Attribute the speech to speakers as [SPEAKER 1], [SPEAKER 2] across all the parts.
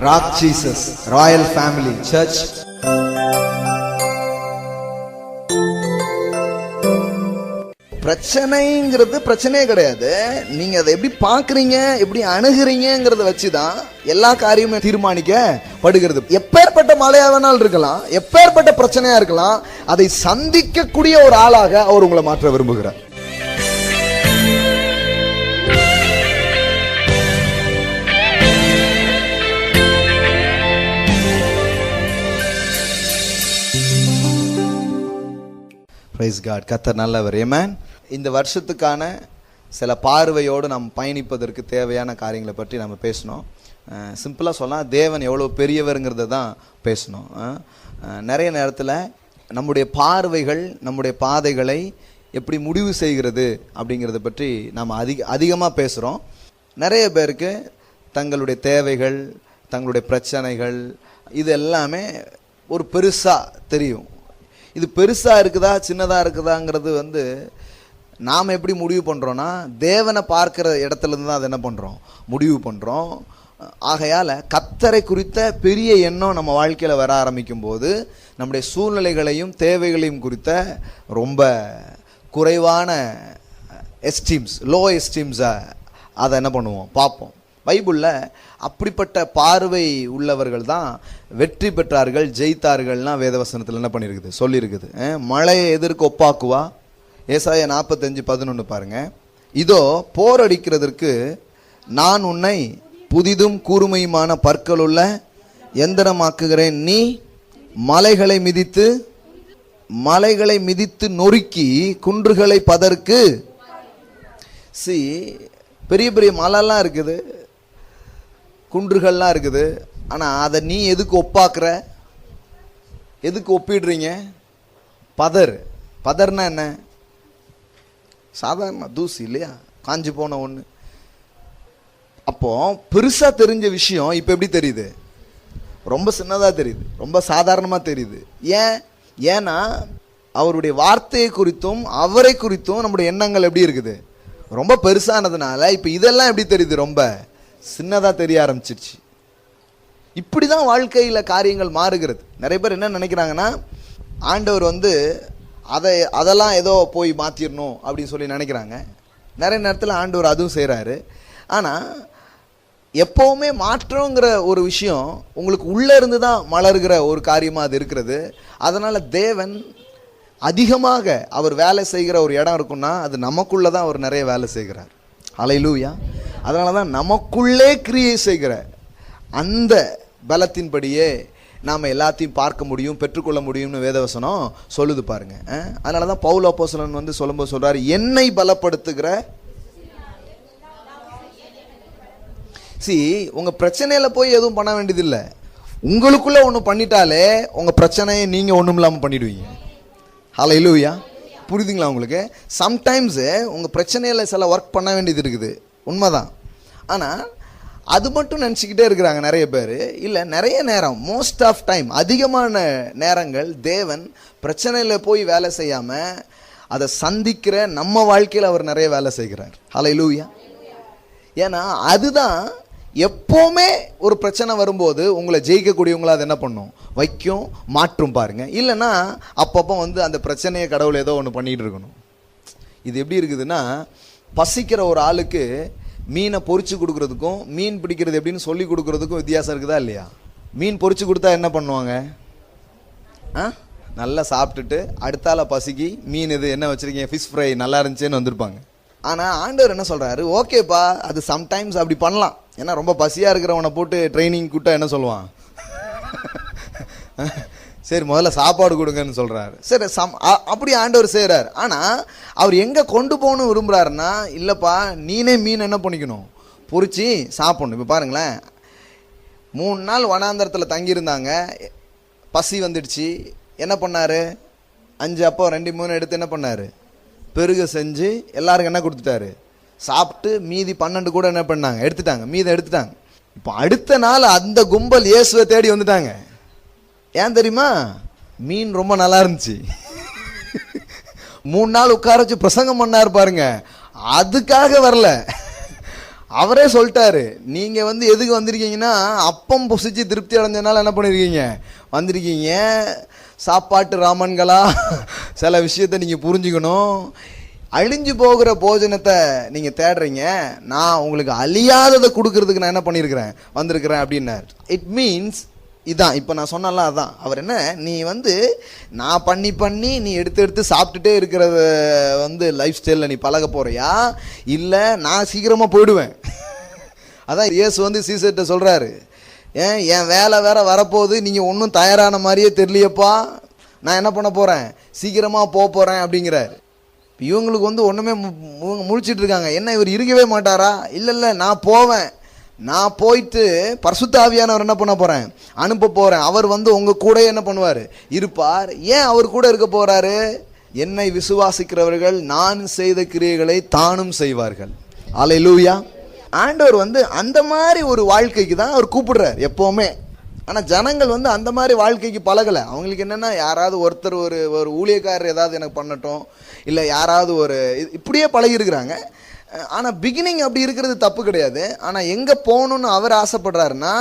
[SPEAKER 1] Rock Jesus Royal Family Church. பிரச்சனைங்கிறது பிரச்சனையே கிடையாது. நீங்க அதை எப்படி பாக்குறீங்க, எப்படி அணுகுறீங்கிறத வச்சுதான் எல்லா காரியமும் தீர்மானிக்கப்படுகிறது. எப்பேற்பட்ட மழையா வேணாலும் இருக்கலாம், எப்பேற்பட்ட பிரச்சனையா இருக்கலாம், அதை சந்திக்கக்கூடிய ஒரு ஆளாக அவர் உங்களை மாற்ற விரும்புகிறார். Praise God. கர்த்தர் நல்லவர். ஆமென். இந்த வருஷத்துக்கான சில பார்வையோடு நாம் பயணிப்பதற்கு தேவையான காரியங்களை பற்றி நம்ம பேசணும். சிம்பிளாக சொல்லலாம், தேவன் எவ்வளோ பெரியவருங்கிறத தான் பேசணும். நிறைய நேரத்தில் நம்முடைய பார்வைகள் நம்முடைய பாதைகளை எப்படி முடிவு செய்கிறது அப்படிங்கிறத பற்றி நாம் அதிகமாக பேசுகிறோம். நிறைய பேருக்கு தங்களுடைய தேவைகள், தங்களுடைய பிரச்சனைகள், இது எல்லாமே ஒரு பெருசாக தெரியும். இது பெருசாக இருக்குதா சின்னதாக இருக்குதாங்கிறது நாம் எப்படி முடிவு பண்ணுறோன்னா, தேவனை பார்க்குற இடத்துலேருந்து தான் அதை என்ன பண்ணுறோம், முடிவு பண்ணுறோம். ஆகையால் கர்த்தரை குறித்த பெரிய எண்ணம் நம்ம வாழ்க்கையில் வர ஆரம்பிக்கும் போது நம்முடைய சூழ்நிலைகளையும் தேவைகளையும் குறித்த ரொம்ப குறைவான எஸ்டீம்ஸ், லோ எஸ்டீம்ஸை அதை என்ன பண்ணுவோம், பார்ப்போம். பைபிளில் அப்படிப்பட்ட பார்வை உள்ளவர்கள் தான் வெற்றி பெற்றார்கள், ஜெயித்தார்கள்லாம் வேதவசனத்தில் என்ன பண்ணியிருக்குது, சொல்லியிருக்குது. மழையை எதற்கு ஒப்பாக்குவா? ஏசாயா 45:11 பாருங்க. இதோ போர் அடிக்கிறதற்கு நான் உன்னை புதிதும் கூர்மையுமான பற்களுள்ள எந்திரமாக்குகிறேன். நீ மலைகளை மிதித்து நொறுக்கி குன்றுகளை பதற்கு. பெரிய பெரிய மலைலாம் இருக்குது, குன்றுகள்லாம் இருக்குது. ஆனால் அதை நீ எதுக்கு ஒப்பாக்குற, எதுக்கு ஒப்பிடுறீங்க? பதர்னா என்ன? சாதாரண தூசி இல்லையா, காஞ்சி போன ஒன்று. அப்போ பெருசா தெரிஞ்ச விஷயம் இப்போ எப்படி தெரியுது? ரொம்ப சின்னதாக தெரியுது, ரொம்ப சாதாரணமாக தெரியுது. ஏன்னா அவருடைய வார்த்தையை குறித்தும் அவரை குறித்தும் நம்முடைய எண்ணங்கள் எப்படி இருக்குது, ரொம்ப பெருசானதுனால இப்போ இதெல்லாம் எப்படி தெரியுது, ரொம்ப சின்னதாக தெரிய ஆரம்பிச்சிருச்சு. இப்படி தான் வாழ்க்கையில் காரியங்கள் மாறுகிறது. நிறைய பேர் என்ன நினைக்கிறாங்கன்னா, ஆண்டவர் அதெல்லாம் ஏதோ போய் மாற்றிடணும் அப்படின்னு சொல்லி நினைக்கிறாங்க. நிறைய நேரத்தில் ஆண்டவர் அதுவும் செய்கிறாரு. ஆனால் எப்போவுமே மாற்றங்கிற ஒரு விஷயம் உங்களுக்கு உள்ளே இருந்து தான் மலர்கிற ஒரு காரியமாக அது இருக்கிறது. அதனால் தேவன் அதிகமாக அவர் வேலை செய்கிற ஒரு இடம் இருக்குன்னா அது நமக்குள்ளே தான் அவர் நிறைய வேலை செய்கிறார். ஹல்லேலூயா. அதனால தான் நமக்குள்ளே கிரியை செய்கிற அந்த பலத்தின்படியே நாம் எல்லாத்தையும் பார்க்க முடியும், பெற்றுக்கொள்ள முடியும்னு வேதவசனம் சொல்லுது பாருங்க. அதனால தான் பவுல் அப்போஸ்தலன் சொல்லும்போது சொல்றாரு, என்னை பலப்படுத்துகிற. உங்க பிரச்சனையில போய் எதுவும் பண்ண வேண்டியதில்லை. உங்களுக்குள்ள ஒன்று பண்ணிட்டாலே உங்க பிரச்சனையை நீங்க ஒன்றும் இல்லாமல் பண்ணிடுவீங்க. ஹல்லேலூயா. புரியுதுங்களா உங்களுக்கு? சம்டைம்ஸு உங்கள் பிரச்சனையில் சில ஒர்க் பண்ண வேண்டியது இருக்குது, உண்மைதான். ஆனால் அது மட்டும் நினச்சிக்கிட்டே இருக்கிறாங்க நிறைய பேர். இல்லை, நிறைய நேரம், மோஸ்ட் ஆஃப் டைம், அதிகமான நேரங்கள் தேவன் பிரச்சனையில் போய் வேலை செய்யாமல் அதை சந்திக்கிற நம்ம வாழ்க்கையில் அவர் நிறைய வேலை செய்கிறார். ஹல்லேலூயா. ஏன்னா அதுதான் எப்போவுமே ஒரு பிரச்சனை வரும்போது உங்களை ஜெயிக்கக்கூடியவங்கள அது என்ன பண்ணும், வைக்கும், மாற்றும் பாருங்க. இல்லைன்னா அப்பப்போ அந்த பிரச்சனையை கடவுள் ஏதோ ஒன்று பண்ணிகிட்டு இருக்கணும். இது எப்படி இருக்குதுன்னா, பசிக்கிற ஒரு ஆளுக்கு மீனை பொரிச்சு கொடுக்குறதுக்கும் மீன் பிடிக்கிறது எப்படின்னு சொல்லி கொடுக்குறதுக்கும் வித்தியாசம் இருக்குதா இல்லையா? மீன் பொரிச்சு கொடுத்தா என்ன பண்ணுவாங்க, நல்லா சாப்பிட்டுட்டு அடுத்தால பசிக்கு மீன் இது என்ன வச்சுருக்கீங்க, ஃபிஷ் ஃப்ரை நல்லா இருந்துச்சேன்னு வந்திருப்பாங்க. ஆனால் ஆண்டவர் என்ன சொல்கிறாரு, ஓகேப்பா அது சம்டைம்ஸ் அப்படி பண்ணலாம். ஏன்னா ரொம்ப பசியாக இருக்கிறவனை போட்டு ட்ரைனிங் கூட்ட என்ன சொல்லுவான், சரி முதல்ல சாப்பாடு கொடுங்கன்னு சொல்கிறாரு. சரி, அப்படி ஆண்டவர் செய்கிறார். ஆனால் அவர் எங்கே கொண்டு போகணும்னு விரும்புகிறாருன்னா, இல்லைப்பா நீனே மீன் என்ன பண்ணிக்கணும், பொரிச்சு சாப்பிடணும். இப்போ பாருங்களேன், 3 நாள் வனாந்தரத்தில் தங்கியிருந்தாங்க, பசி வந்துடுச்சு. என்ன பண்ணார், 5 அப்போ 2 3 எடுத்து என்ன பண்ணார், பெருக செஞ்சு எல்லாருக்கும் என்ன கொடுத்துட்டாரு, சாப்பிட்டு மீதி 12 கூட என்ன பண்ணாங்க, எடுத்துட்டாங்க, மீதை எடுத்துட்டாங்க. இப்போ அடுத்த நாள் அந்த கும்பல் இயேசுவை தேடி வந்துட்டாங்க. ஏன் தெரியுமா, மீன் ரொம்ப நல்லா இருந்துச்சு. 3 நாள் உட்கார வச்சு பிரசங்கம் பண்ணார் பாருங்க, அதுக்காக வரல. அவரே சொல்லிட்டாரு, நீங்க வந்து எதுக்கு வந்திருக்கீங்கன்னா அப்பம் புசிச்சு திருப்தி அடைஞ்சதுனால என்ன பண்ணிருக்கீங்க வந்திருக்கீங்க. சாப்பாட்டு ராமன்களா சில விஷயத்தை நீங்க புரிஞ்சுக்கணும். அழிஞ்சு போகிற போஜனத்தை நீங்க தேடுறீங்க, நான் உங்களுக்கு அழியாததை கொடுக்கறதுக்கு நான் என்ன பண்ணியிருக்கிறேன் வந்திருக்கிறேன் அப்படின்னாரு. இட் மீன்ஸ் இதான் இப்போ நான் சொன்னால அதான் அவர் என்ன, நீ வந்து நான் பண்ணி நீ எடுத்து சாப்பிட்டுட்டே இருக்கிறத வந்து லைஃப் ஸ்டைலில் நீ பழக போறியா, இல்லை நான் சீக்கிரமாக போயிடுவேன். அதான் இயேசு வந்து சீசர்கிட்ட சொல்கிறாரு, என் வேலை வேற வரப்போகுது, நீங்கள் ஒன்றும் தயாரான மாதிரியே தெரியலையப்பா, நான் என்ன பண்ண போகிறேன் சீக்கிரமாக போகிறேன் அப்படிங்கிறாரு. இவங்களுக்கு வந்து ஒன்றுமே முழிச்சிட்டு இருக்காங்க, என்ன இவர் இருக்கவே மாட்டாரா? இல்லை நான் போவேன், நான் போயிட்டு பரிசுத்த ஆவியானவர் என்ன பண்ண போகிறேன் அனுப்ப போகிறேன், அவர் வந்து உங்கள் கூட என்ன பண்ணுவார் இருப்பார். ஏன் அவர் கூட இருக்க போகிறாரு? என்னை விசுவாசிக்கிறவர்கள் நான் செய்த கிரியைகளை தானும் செய்வார்கள். அல்லேலூயா. ஆண்டவர் வந்து அந்த மாதிரி ஒரு வாழ்க்கைக்கு தான் அவர் கூப்பிடுறார் எப்போவுமே. ஆனால் ஜனங்கள் வந்து அந்த மாதிரி வாழ்க்கைக்கு பழகலை. அவங்களுக்கு என்னென்னா யாராவது ஒருத்தர் ஒரு ஊழியக்காரர் ஏதாவது எனக்கு பண்ணட்டும், இல்லை யாராவது இப்படியே பழகிருக்கிறாங்க. ஆனால் பிகினிங் அப்படி இருக்கிறது தப்பு கிடையாது. ஆனால் எங்கே போகணுன்னு அவர் ஆசைப்படுறாருன்னா,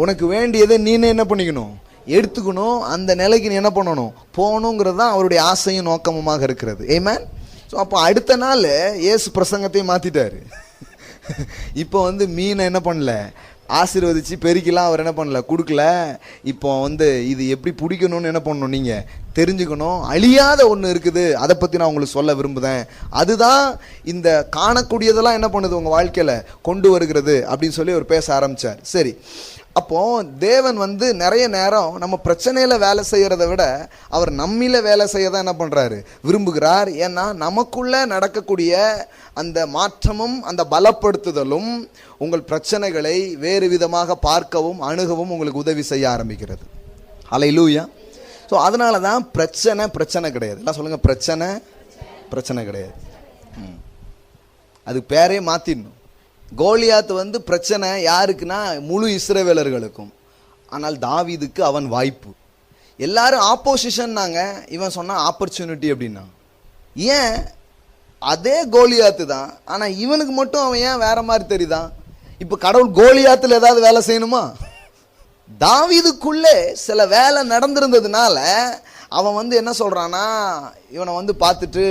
[SPEAKER 1] உனக்கு வேண்டியதை நீனே என்ன பண்ணிக்கணும் எடுத்துக்கணும், அந்த நிலைக்கு நீ என்ன பண்ணணும் போகணுங்கிறது தான் அவருடைய ஆசையும் நோக்கமுமாக இருக்கிறது. ஆமென். ஸோ அப்போ அடுத்த நாள் இயேசு பிரசங்கத்தையும் மாற்றிட்டார். இப்போ வந்து மீனை என்ன பண்ணல ஆசீர்வதிச்சு பெருக்கிலாம் அவர் என்ன பண்ணல கொடுக்கல. இப்போ வந்து இது எப்படி பிடிக்கணும்னு என்ன பண்ணணும் நீங்கள் தெரிஞ்சுக்கணும். அழியாத ஒன்று இருக்குது, அதை பற்றி நான் உங்களுக்கு சொல்ல விரும்புகிறேன். அதுதான் இந்த காணக்கூடியதெல்லாம் என்ன பண்ணுது உங்கள் வாழ்க்கையில் கொண்டு வருகிறது அப்படின்னு சொல்லி அவர் பேச ஆரம்பித்தார். சரி, அப்போ தேவன் வந்து நிறைய நேரம் நம்ம பிரச்சனையில் வேலை செய்கிறத விட அவர் நம்மில வேலை செய்ய தான் என்ன பண்ணுறாரு விரும்புகிறார். ஏன்னா நமக்குள்ள நடக்கக்கூடிய அந்த மாற்றமும் அந்த பலப்படுத்துதலும் உங்கள் பிரச்சனைகளை வேறு விதமாக பார்க்கவும் அணுகவும் உங்களுக்கு உதவி செய்ய ஆரம்பிக்கிறது. அல்லேலூயா. ஸோ அதனால தான் பிரச்சனை கிடையாது. எல்லாம் சொல்லுங்கள், பிரச்சனை கிடையாது. அது பேரே மாற்றிடணும். கோலியாத் வந்து பிரச்சனை யாருக்குன்னா முழு இஸ்ரவேலர்களுக்கும். ஆனால் தாவீதுக்கு அவன் வாய்ப்பு. எல்லாரும் ஆப்போசிஷன்னாங்க, இவன் சொன்னான் ஆப்பர்ச்சுனிட்டி அப்படின்னா. ஏன் அதே கோலியாத்து தான், ஆனால் இவனுக்கு மட்டும் அவன் ஏன் வேற மாதிரி தெரியுதான்? இப்போ கடவுள் கோலியாத்தில் ஏதாவது வேலை செய்யணுமா? தாவீதுக்குள்ளே சில வேலை நடந்திருந்ததுனால அவன் வந்து என்ன சொல்றானா, இவனை வந்து பார்த்துட்டு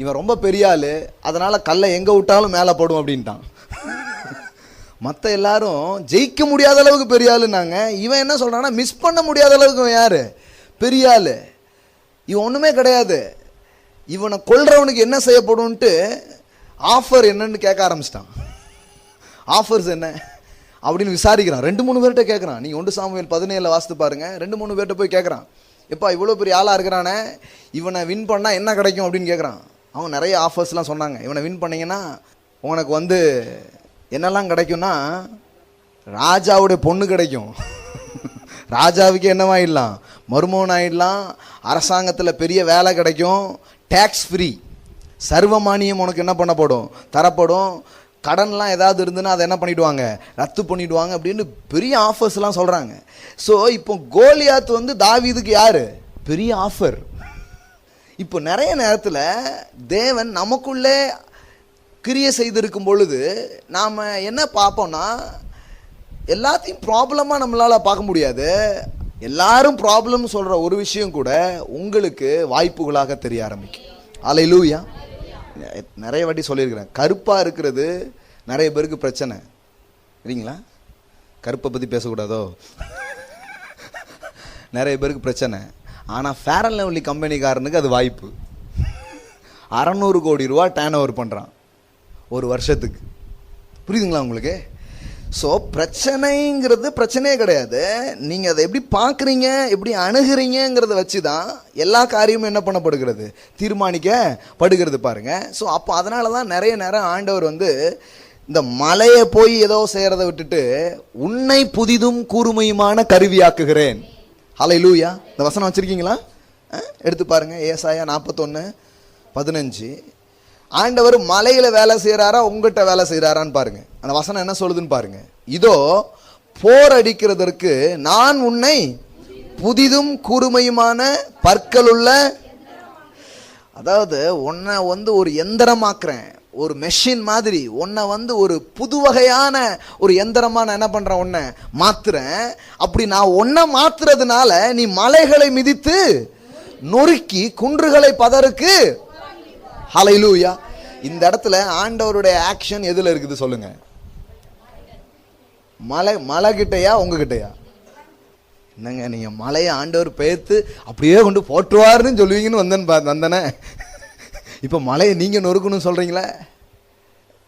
[SPEAKER 1] இவன் ரொம்ப பெரிய ஆளு, அதனால கல்லை எங்கே விட்டாலும் மேலே போடும் அப்படின்ட்டான். மற்ற எல்லாரும் ஜெயிக்க முடியாத அளவுக்கு பெரிய ஆளுன்னாங்க, இவன் என்ன சொல்றான்னா மிஸ் பண்ண முடியாத அளவுக்கு இவன் யாரு பெரிய ஆளு, இவன் ஒன்றுமே கிடையாது, இவனை கொல்றவனுக்கு என்ன செய்யப்படும்ட்டு ஆஃபர் என்னன்னு கேட்க ஆரம்பிச்சிட்டான். ஆஃபர்ஸ் என்ன அப்படின்னு விசாரிக்கிறான். 2-3 பேர்கிட்ட கேட்குறான். நீங்கள் 1 சாமுவேல் 17 வாசித்து பாருங்க. 2-3 பேர்கிட்ட போய் கேட்குறான், எப்பா இவ்வளோ பெரிய ஆளாக இருக்கிறானே, இவனை வின் பண்ணால் என்ன கிடைக்கும் அப்படின்னு கேட்குறான். அவங்க நிறைய ஆஃபர்ஸ்லாம் சொன்னாங்க. இவனை வின் பண்ணிங்கன்னா உனக்கு வந்து என்னெல்லாம் கிடைக்கும்னா, ராஜாவுடைய பொண்ணு கிடைக்கும், ராஜாவுக்கு என்னவாயிடலாம் மருமகன் ஆகிடலாம், அரசாங்கத்தில் பெரிய வேலை கிடைக்கும், டேக்ஸ் ஃப்ரீ, சர்வமானியம் உனக்கு என்ன பண்ணப்படும் தரப்படும், கடன்லாம் ஏதாவது இருந்துன்னா அதை என்ன பண்ணிவிடுவாங்க ரத்து பண்ணிவிடுவாங்க அப்படின்னு பெரிய ஆஃபர்ஸ்லாம் சொல்கிறாங்க. ஸோ இப்போ கோலியாத் வந்து தாவீதுக்கு யார் பெரிய ஆஃபர். இப்போ நிறைய நேரத்தில் தேவன் நமக்குள்ளே கிரியை செய்திருக்கும் பொழுது நாம் என்ன பார்ப்போம்னா, எல்லாத்தையும் ப்ராப்ளமாக நம்மளால் பார்க்க முடியாது. எல்லாரும் ப்ராப்ளம் சொல்கிற ஒரு விஷயம் கூட உங்களுக்கு வாய்ப்புகளாக தெரிய ஆரம்பிக்கும். அல்லேலூயா. நிறைய வாட்டி சொல்லியிருக்கிறேன், கருப்பாக இருக்கிறது நிறைய பேருக்கு பிரச்சனை இல்லைங்களா? கருப்பை பற்றி பேசக்கூடாதோ? நிறைய பேருக்கு பிரச்சனை. ஆனால் ஃபேர் அண்ட் லவ்லி கம்பெனிக்காரனுக்கு அது வாய்ப்பு. 600 கோடி ரூபா டேர்ன் ஓவர் பண்ணுறான் ஒரு வருஷத்துக்கு. புரியுதுங்களா உங்களுக்கு? ஸோ பிரச்சனைங்கிறது பிரச்சனையே கிடையாது, நீங்கள் அதை எப்படி பார்க்குறீங்க எப்படி அணுகிறீங்கிறத வச்சு தான் எல்லா காரியமும் என்ன பண்ணப்படுகிறது தீர்மானிக்கப்படுகிறது பாருங்க. ஸோ அப்போ அதனால தான் நிறைய நேரம் ஆண்டவர் வந்து இந்த மலையை போய் ஏதோ செய்கிறத விட்டுட்டு உன்னை புதிதும் கூர்மையுமான கருவியாக்குகிறேன். ஹல்லேலூயா. இந்த வசனம் வச்சுருக்கீங்களா? எடுத்து பாருங்க, ஏசாயா 41:15. ஆண்டவர் மலையில வேலை செய்யறாரா உங்ககிட்ட வேலை செய்யறாரான்னு பாருங்க. அந்த வசனம் என்ன சொல்லுதுன்னு பாருங்க. இதோ போர் அடிக்கிறதற்கு நான் உன்னை புதிதும் கூர்மையுமான பற்களுள்ள, அதாவது உன்னை வந்து ஒரு எந்திரமாக்குறேன், ஒரு மெஷின் மாதிரி உன்னை வந்து ஒரு புது வகையான ஒரு எந்திரமா நான் என்ன பண்றேன், உன்னை மாத்துறேன். அப்படி நான் உன்னை மாத்துறதுனால நீ மலைகளை மிதித்து நொறுக்கி குன்றுகளை பதருக்கு. ஹல்லேலூயா. இந்த இடத்துல ஆண்டவருடைய ஆக்ஷன் எதுல இருக்குது சொல்லுங்க? மலை கிட்டையா உங்ககிட்டயா? என்னங்க நீங்க மலையை ஆண்டவர் பெயர்த்து அப்படியே கொண்டு போட்டுருவாருன்னு சொல்லுவீங்கன்னு வந்தேனே. இப்போ மலையை நீங்க நொறுக்கணும்னு சொல்றீங்களே.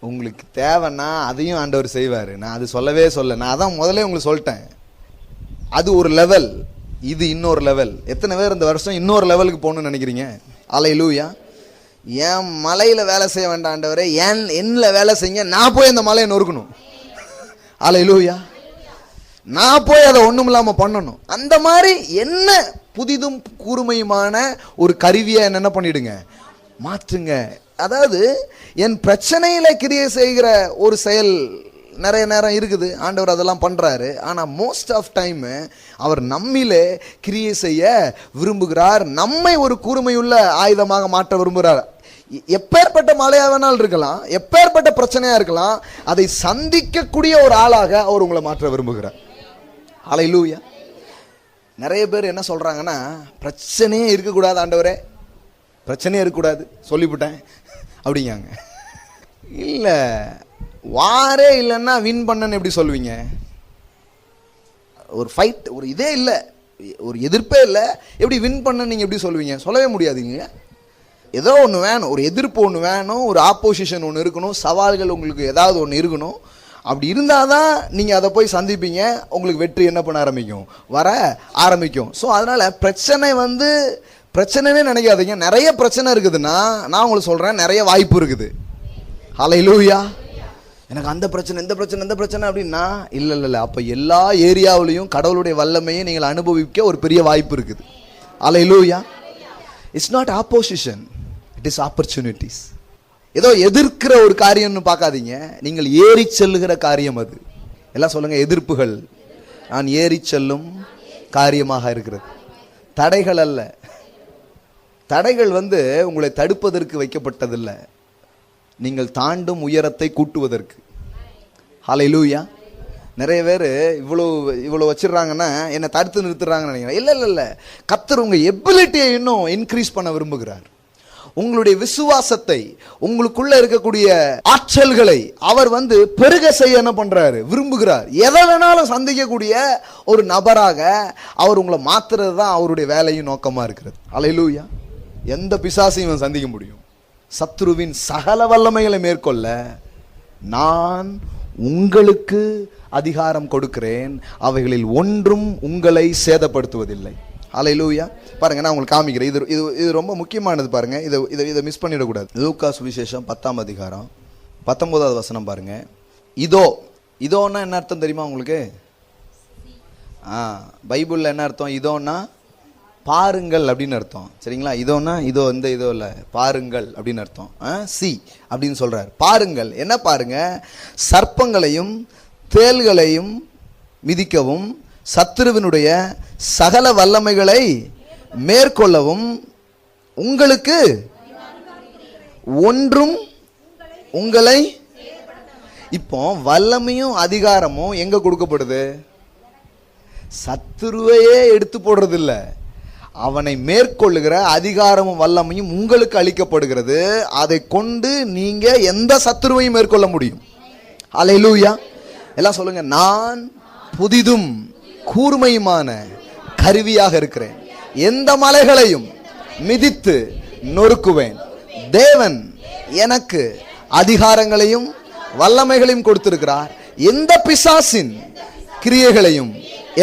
[SPEAKER 1] உங்களுக்கு தேவைன்னா அதையும் ஆண்டவர் செய்வார். நான் அது சொல்லவே நான் அதான் முதல்ல உங்களுக்கு சொல்லிட்டேன். அது ஒரு லெவல், இது இன்னொரு லெவல். எத்தனை பேர் இந்த வருஷம் இன்னொரு லெவலுக்கு போகணும்னு நினைக்கிறீங்க? அல்லேலூயா. ஏன் மலையில வேலை செய்ய வேண்டாம் ஆண்டவரே, ஏன் என்ன வேலை செய்யுங்க, நான் போய் அந்த மலையை நொறுக்கணும். அல்லேலூயா. நான் போய் அதை ஒண்ணும் இல்லாம பண்ணணும். அந்த மாதிரி என்ன புதிதும் கூர்மையுமான ஒரு கருவியை என்ன பண்ணிடுங்க, மாற்றுங்க. அதாவது என் பிரச்சனையில கிரியை செய்கிற ஒரு செயல் நிறைய நேரம் இருக்குது, ஆண்டவர் அதெல்லாம் பண்றாரு. ஆனா மோஸ்ட் ஆஃப் டைம் அவர் நம்மிலே கிரியை செய்ய விரும்புகிறார், நம்மை ஒரு கூர்மையுள்ள ஆயுதமாக மாற்ற விரும்புகிறார். எப்பேற்பட்ட மழையா வேணாலும் இருக்கலாம், எப்பேற்பட்ட பிரச்சனையா இருக்கலாம், அதை சந்திக்கக்கூடிய ஒரு ஆளாக அவர் உங்களை மாற்ற விரும்புகிறார். ஹல்லேலூயா. நிறைய பேர் என்ன சொல்றாங்கன்னா, பிரச்சனையே இருக்கக்கூடாது ஆண்டவரே, பிரச்சனையே இருக்கக்கூடாது சொல்லிவிட்டேன் அப்படிங்காங்க. இல்லை, வாரே இல்லைன்னா வின் பண்ணன்னு எப்படி சொல்லுவீங்க? ஒரு ஃபைட், ஒரு இதே இல்லை, ஒரு எதிர்ப்பே இல்லை, எப்படி வின் பண்ண நீங்கள் எப்படி சொல்லுவீங்க? சொல்லவே முடியாதுங்க. ஏதோ ஒன்று வேணும், ஒரு எதிர்ப்பு ஒன்று வேணும், ஒரு ஆப்போசிஷன் ஒன்று இருக்கணும், சவால்கள் உங்களுக்கு ஏதாவது ஒன்று இருக்கணும். அப்படி இருந்தால் தான் நீங்கள் அதை போய் சந்திப்பீங்க, உங்களுக்கு வெற்றி என்ன பண்ண ஆரம்பிக்கும், வர ஆரம்பிக்கும். ஸோ அதனால் பிரச்சனை வந்து பிரச்சனைனே நினைக்காதீங்க. நிறைய பிரச்சனை இருக்குதுன்னா நான் உங்களுக்கு சொல்கிறேன், நிறைய வாய்ப்பு இருக்குது. ஹல்லேலூயா. எனக்கு அந்த பிரச்சனை இந்த பிரச்சனை இந்த பிரச்சனை அப்படின்னா இல்லை. அப்போ எல்லா ஏரியாவிலையும் கடவுளுடைய வல்லமையை நீங்கள் அனுபவிக்க ஒரு பெரிய வாய்ப்பு இருக்குது. Hallelujah. It's not opposition, it is opportunities. ஏதோ எதிர்க்கிற ஒரு காரியம்னு பார்க்காதீங்க, நீங்கள் ஏறி செல்லுகிற காரியம் அது. எல்லாம் சொல்லுங்க, எதிர்ப்புகள் நான் ஏறி செல்லும் காரியமாக இருக்கிறது. தடைகள் அல்ல. தடைகள் வந்து உங்களை தடுப்பதற்கு வைக்கப்பட்டதில்லை, நீங்கள் தாண்டும் உயரத்தை கூட்டுவதற்கு. ஹல்லேலூயா. நிறைய பேர் இவ்வளோ வச்சிடறாங்கன்னா என்னை தடுத்து நிறுத்துறாங்கன்னு நினைக்கிறேன். இல்லை. கர்த்தர் உங்கள் எபிலிட்டியை இன்னும் இன்க்ரீஸ் பண்ண விரும்புகிறார். உங்களுடைய விசுவாசத்தை, உங்களுக்குள்ள இருக்கக்கூடிய ஆற்றல்களை அவர் வந்து பெருக செய்ய என்ன பண்றாரு, விரும்புகிறார். எதை வேணாலும் சந்திக்கக்கூடிய ஒரு நபராக அவர் உங்களை மாத்துறது தான் அவருடைய வேலையும் நோக்கமா இருக்கிறது. ஹல்லேலூயா. எந்த பிசாசையும் சந்திக்க முடியும். சத்துருவின் சகல வல்லமைகளை மேற்கொள்ள நான் உங்களுக்கு அதிகாரம் கொடுக்கிறேன், அவைகளில் ஒன்றும் உங்களை சேதப்படுத்துவதில்லை. ஹல்லேலூயா. பாருங்க, நான் உங்களுக்கு காமிக்கிறேன். இது ரொம்ப முக்கியமானது. பாருங்க, இதை மிஸ் பண்ணிடக்கூடாது. லூக்கா சுவிசேஷம் 10ஆம் அதிகாரம் 19வது வசனம் பாருங்க. இதோன்னா என்ன அர்த்தம் தெரியுமா உங்களுக்கு? பைபிள்ல என்ன அர்த்தம்? இதோன்னா பாருங்கள் அப்படின்னு அர்த்தம். சரிங்களா? இதோன்னா இதோ இந்த இதோ இல்லை, பாருங்கள் அப்படின்னு அர்த்தம். சி அப்படின்னு சொல்றாரு. பாருங்கள். என்ன பாருங்க? சர்ப்பங்களையும் தேள்களையும் மிதிக்கவும் சத்துருவினுடைய சகல வல்லமைகளை மேற்கொள்ளவும் உங்களுக்கு ஒன்றும் உங்களை. இப்போ வல்லமையும் அதிகாரமும் எங்க கொடுக்கப்படுது? சத்துருவையே எடுத்து போடுறது இல்லை, அவனை மேற்கொள்ளுகிற அதிகாரமும் வல்லமையும் உங்களுக்கு அளிக்கப்படுகிறது. அதை கொண்டு நீங்க எந்த சத்துருவையும் மேற்கொள்ள முடியும். ஹல்லேலூயா. எல்லாம் சொல்லுங்க, நான் புதிதும் கூர்மையுமான கருவியாக இருக்கிறேன், எந்த மலைகளையும் மிதித்து நொறுக்குவேன். தேவன் எனக்கு அதிகாரங்களையும் வல்லமைகளையும் கொடுத்திருக்கிறார், எந்த பிசாசின் கிரியைகளையும்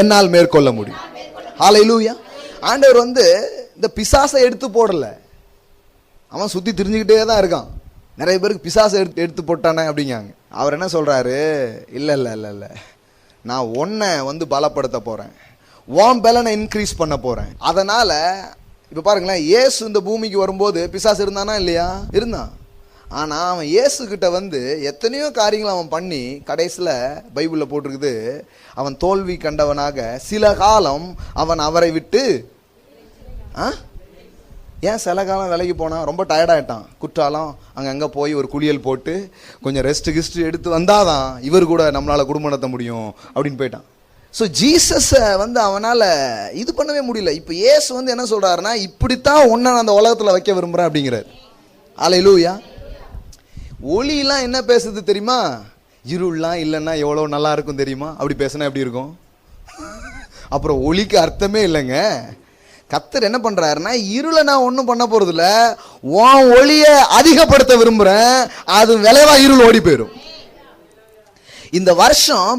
[SPEAKER 1] என்னால் மேற்கொள்ள முடியும். ஹல்லேலூயா. ஆண்டவர் வந்து இந்த பிசாசை எடுத்து போடல, அவன் சுத்தி திரிஞ்சுக்கிட்டே தான் இருக்கான். நிறைய பேருக்கு பிசாசை எடுத்து போட்டானே அப்படிங்காங்க. அவர் என்ன சொல்றாரு? இல்லை, நான் உன்னை வந்து பலப்படுத்த போறேன், உன் பலனை இன்க்ரீஸ் பண்ண போறேன். அதனால இப்ப பாருங்களேன், இயேசு இந்த பூமிக்கு வரும்போது பிசாசு இருந்தானா இல்லையா? இருந்தான். ஆனா அவன் இயேசு கிட்ட வந்து எத்தனையோ காரியங்கள் அவன் பண்ணி கடைசியில பைபிள்ல போட்டிருக்குது, அவன் தோல்வி கண்டவனாக சில காலம் அவன் அவரை விட்டு ஏன் சில காலம் வேலைக்கு போனான், ரொம்ப டயர்டாயிட்டான், குற்றாலம் அங்கங்கே போய் ஒரு குளியல் போட்டு கொஞ்சம் ரெஸ்ட் எடுத்து வந்தாதான் இவர் கூட நம்மளால் குடும்பம் நடத்த முடியும் அப்படின்னு போயிட்டான். ஸோ ஜீசஸை அவனால் இது பண்ணவே முடியல. இப்போ இயேசு என்ன சொல்கிறாருன்னா, இப்படித்தான் ஒன்றை நான் அந்த உலகத்தில் வைக்க விரும்புகிறேன் அப்படிங்கிறார். அல்லேலூயா. ஒளிலாம் என்ன பேசுது தெரியுமா? இருள்லாம் இல்லைன்னா எவ்வளோ நல்லா இருக்கும் தெரியுமா? அப்படி பேசினா எப்படி இருக்கும்? அப்புறம் ஒளிக்கு அர்த்தமே இல்லைங்க. கர்த்தர் என்ன பண்றாருன்னா, இருளை நான் ஒன்றும் பண்ண போறதில்ல, உன் ஒளியை அதிகப்படுத்த விரும்புறேன், அது விளைவா இருள் ஓடி போயிடும். இந்த வருஷம்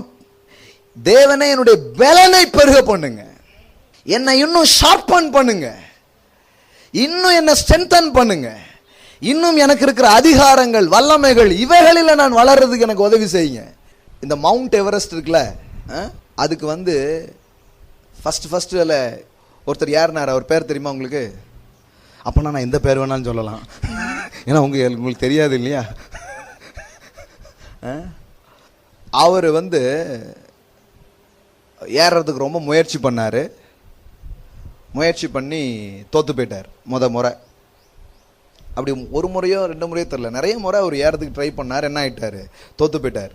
[SPEAKER 1] தேவனே என்னுடைய பலனை பெருக பண்ணுங்க, என்னை இன்னும் ஷார்பன் பண்ணுங்க, இன்னும் என்ன ஸ்ட்ரென்தன் பண்ணுங்க, இன்னும் எனக்கு இருக்கிற அதிகாரங்கள் வல்லமைகள் இவைகளில் நான் வளர்றதுக்கு எனக்கு உதவி செய்யுங்க. இந்த மவுண்ட் எவரெஸ்ட் இருக்குல்ல, அதுக்கு ஃபர்ஸ்ட் ஒருத்தர் யாருனார், அவர் பேர் தெரியுமா உங்களுக்கு? அப்போனா நான் எந்த பேர் வேணாலும் சொல்லலாம், ஏன்னா உங்களுக்கு தெரியாது இல்லையா? அவர் ஏறுறதுக்கு ரொம்ப முயற்சி பண்ணார், முயற்சி பண்ணி தோற்று போயிட்டார். முறை அப்படி ஒரு முறையோ 2 முறையோ தெரில, நிறைய முறை அவர் ஏறதுக்கு ட்ரை பண்ணார், என்ன ஆகிட்டார், தோற்று போயிட்டார்.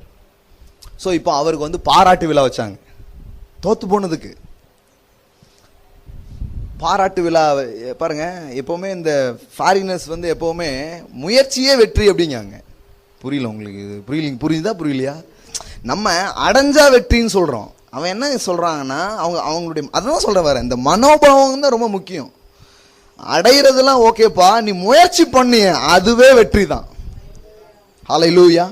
[SPEAKER 1] ஸோ இப்போ அவருக்கு பாராட்டு விழா வச்சாங்க தோற்று போனதுக்கு. பாராட்டு விழா பாருங்க, எப்போவுமே இந்த ஃபாரினர்ஸ் எப்போவுமே முயற்சியே வெற்றி அப்படிங்காங்க. புரியல உங்களுக்கு? புரியுதா? நம்ம அடைஞ்சா வெற்றின்னு சொல்கிறோம். அவன் என்ன சொல்கிறாங்கன்னா, அவங்களுடைய அதான் சொல்கிற வர இந்த மனோபாவம் தான் ரொம்ப முக்கியம். அடையிறதெல்லாம் ஓகேப்பா, நீ முயற்சி பண்ணிய அதுவே வெற்றி தான். ஹல்லேலூயா.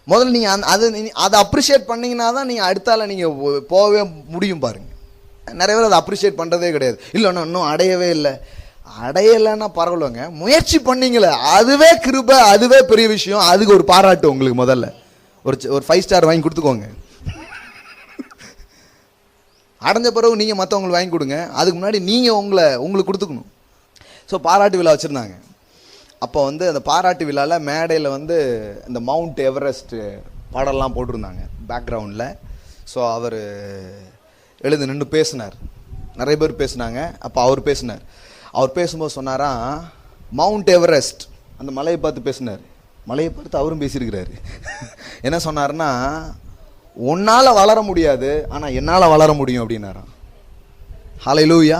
[SPEAKER 1] முதல்ல நீங்கள் அதை அப்ரிஷியேட் பண்ணீங்கன்னா தான் நீங்கள் அடுத்தால நீங்கள் போகவே முடியும். பாருங்க, நிறைய பேர் அதை அப்ரிஷியேட் பண்ணுறதே கிடையாது. இல்லைண்ணா இன்னும் அடையவே இல்லை, அடையலைன்னா பரவாயில்லைங்க, முயற்சி பண்ணீங்களே அதுவே கிருபை, அதுவே பெரிய விஷயம். அதுக்கு ஒரு பாராட்டு உங்களுக்கு முதல்ல ஒரு 5 ஸ்டார் வாங்கி கொடுத்துக்கோங்க. அடைஞ்ச பிறகு நீங்கள் மற்றவங்களுக்கு வாங்கி கொடுங்க, அதுக்கு முன்னாடி நீங்கள் உங்களுக்கு கொடுத்துக்கணும். ஸோ பாராட்டு விழா வச்சுருந்தாங்க. அப்போ அந்த பாராட்டு விழாவில் மேடையில் இந்த மவுண்ட் எவரெஸ்ட் பாடலாம் போட்டிருந்தாங்க பேக்ரவுண்டில். ஸோ அவர் எழுந்து நின்று பேசினார், நிறைய பேர் பேசினாங்க. அப்போ அவர் பேசினார். அவர் பேசும்போது சொன்னாராம், மவுண்ட் எவரெஸ்ட் அந்த மலையை பார்த்து பேசினார். மலையை பார்த்து அவரும் பேசியிருக்கிறாரு. என்ன சொன்னார்னா, உன்னால் வளர முடியாது, ஆனால் என்னால் வளர முடியும் அப்படின்னாராம். ஹல்லேலூயா.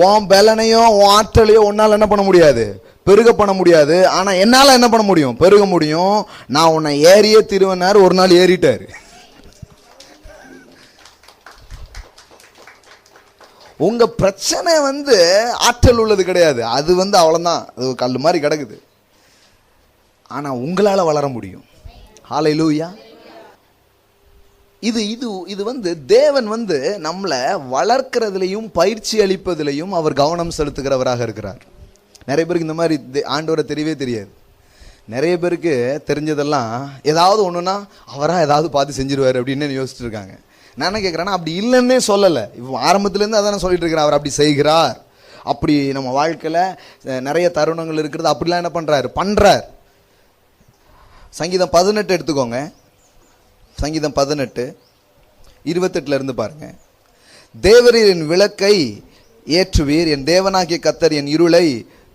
[SPEAKER 1] உன் பலனையோ உன் ஆற்றலையோ உன்னால் என்ன பண்ண முடியாது, பெருக பண்ண முடியாது, ஆனால் என்னால் என்ன பண்ண முடியும், பெருக முடியும். நான் உன்னை ஏறியே திருவனார், ஒரு நாள் ஏறிட்டாரு. உங்க பிரச்சனை ஆற்றல் உள்ளது கிடையாது, அது அவ்வளவுதான், அது கல் மாதிரி கிடக்குது. ஆனா உங்களால வளர முடியும். ஹல்லேலூயா. இது இது இது தேவன் நம்மளை வளர்க்கிறதுலையும் பயிற்சி அளிப்பதிலையும் அவர் கவனம் செலுத்துகிறவராக இருக்கிறார். நிறைய பேருக்கு இந்த மாதிரி ஆண்டவரை தெரியவே தெரியாது. நிறைய பேருக்கு தெரிஞ்சதெல்லாம் ஏதாவது ஒண்ணுன்னா அவரா ஏதாவது பார்த்து செஞ்சிருவாரு அப்படின்னு யோசிச்சுட்டு இருக்காங்க. நான் என்ன கேட்குறேன்னா, அப்படி இல்லைன்னே சொல்லலை. இப்போ ஆரம்பத்துலேருந்து அதான் சொல்லிட்டு இருக்கிறேன், அவர் அப்படி செய்கிறார். அப்படி நம்ம வாழ்க்கையில் நிறைய தருணங்கள் இருக்கிறது, அப்படிலாம் என்ன பண்ணுறார். சங்கீதம் 18 எடுத்துக்கோங்க. சங்கீதம் 18:28 இருந்து பாருங்க. தேவரீர் என் விளக்கை ஏற்றுவீர், என் தேவனாகிய கர்த்தர் என் இருளை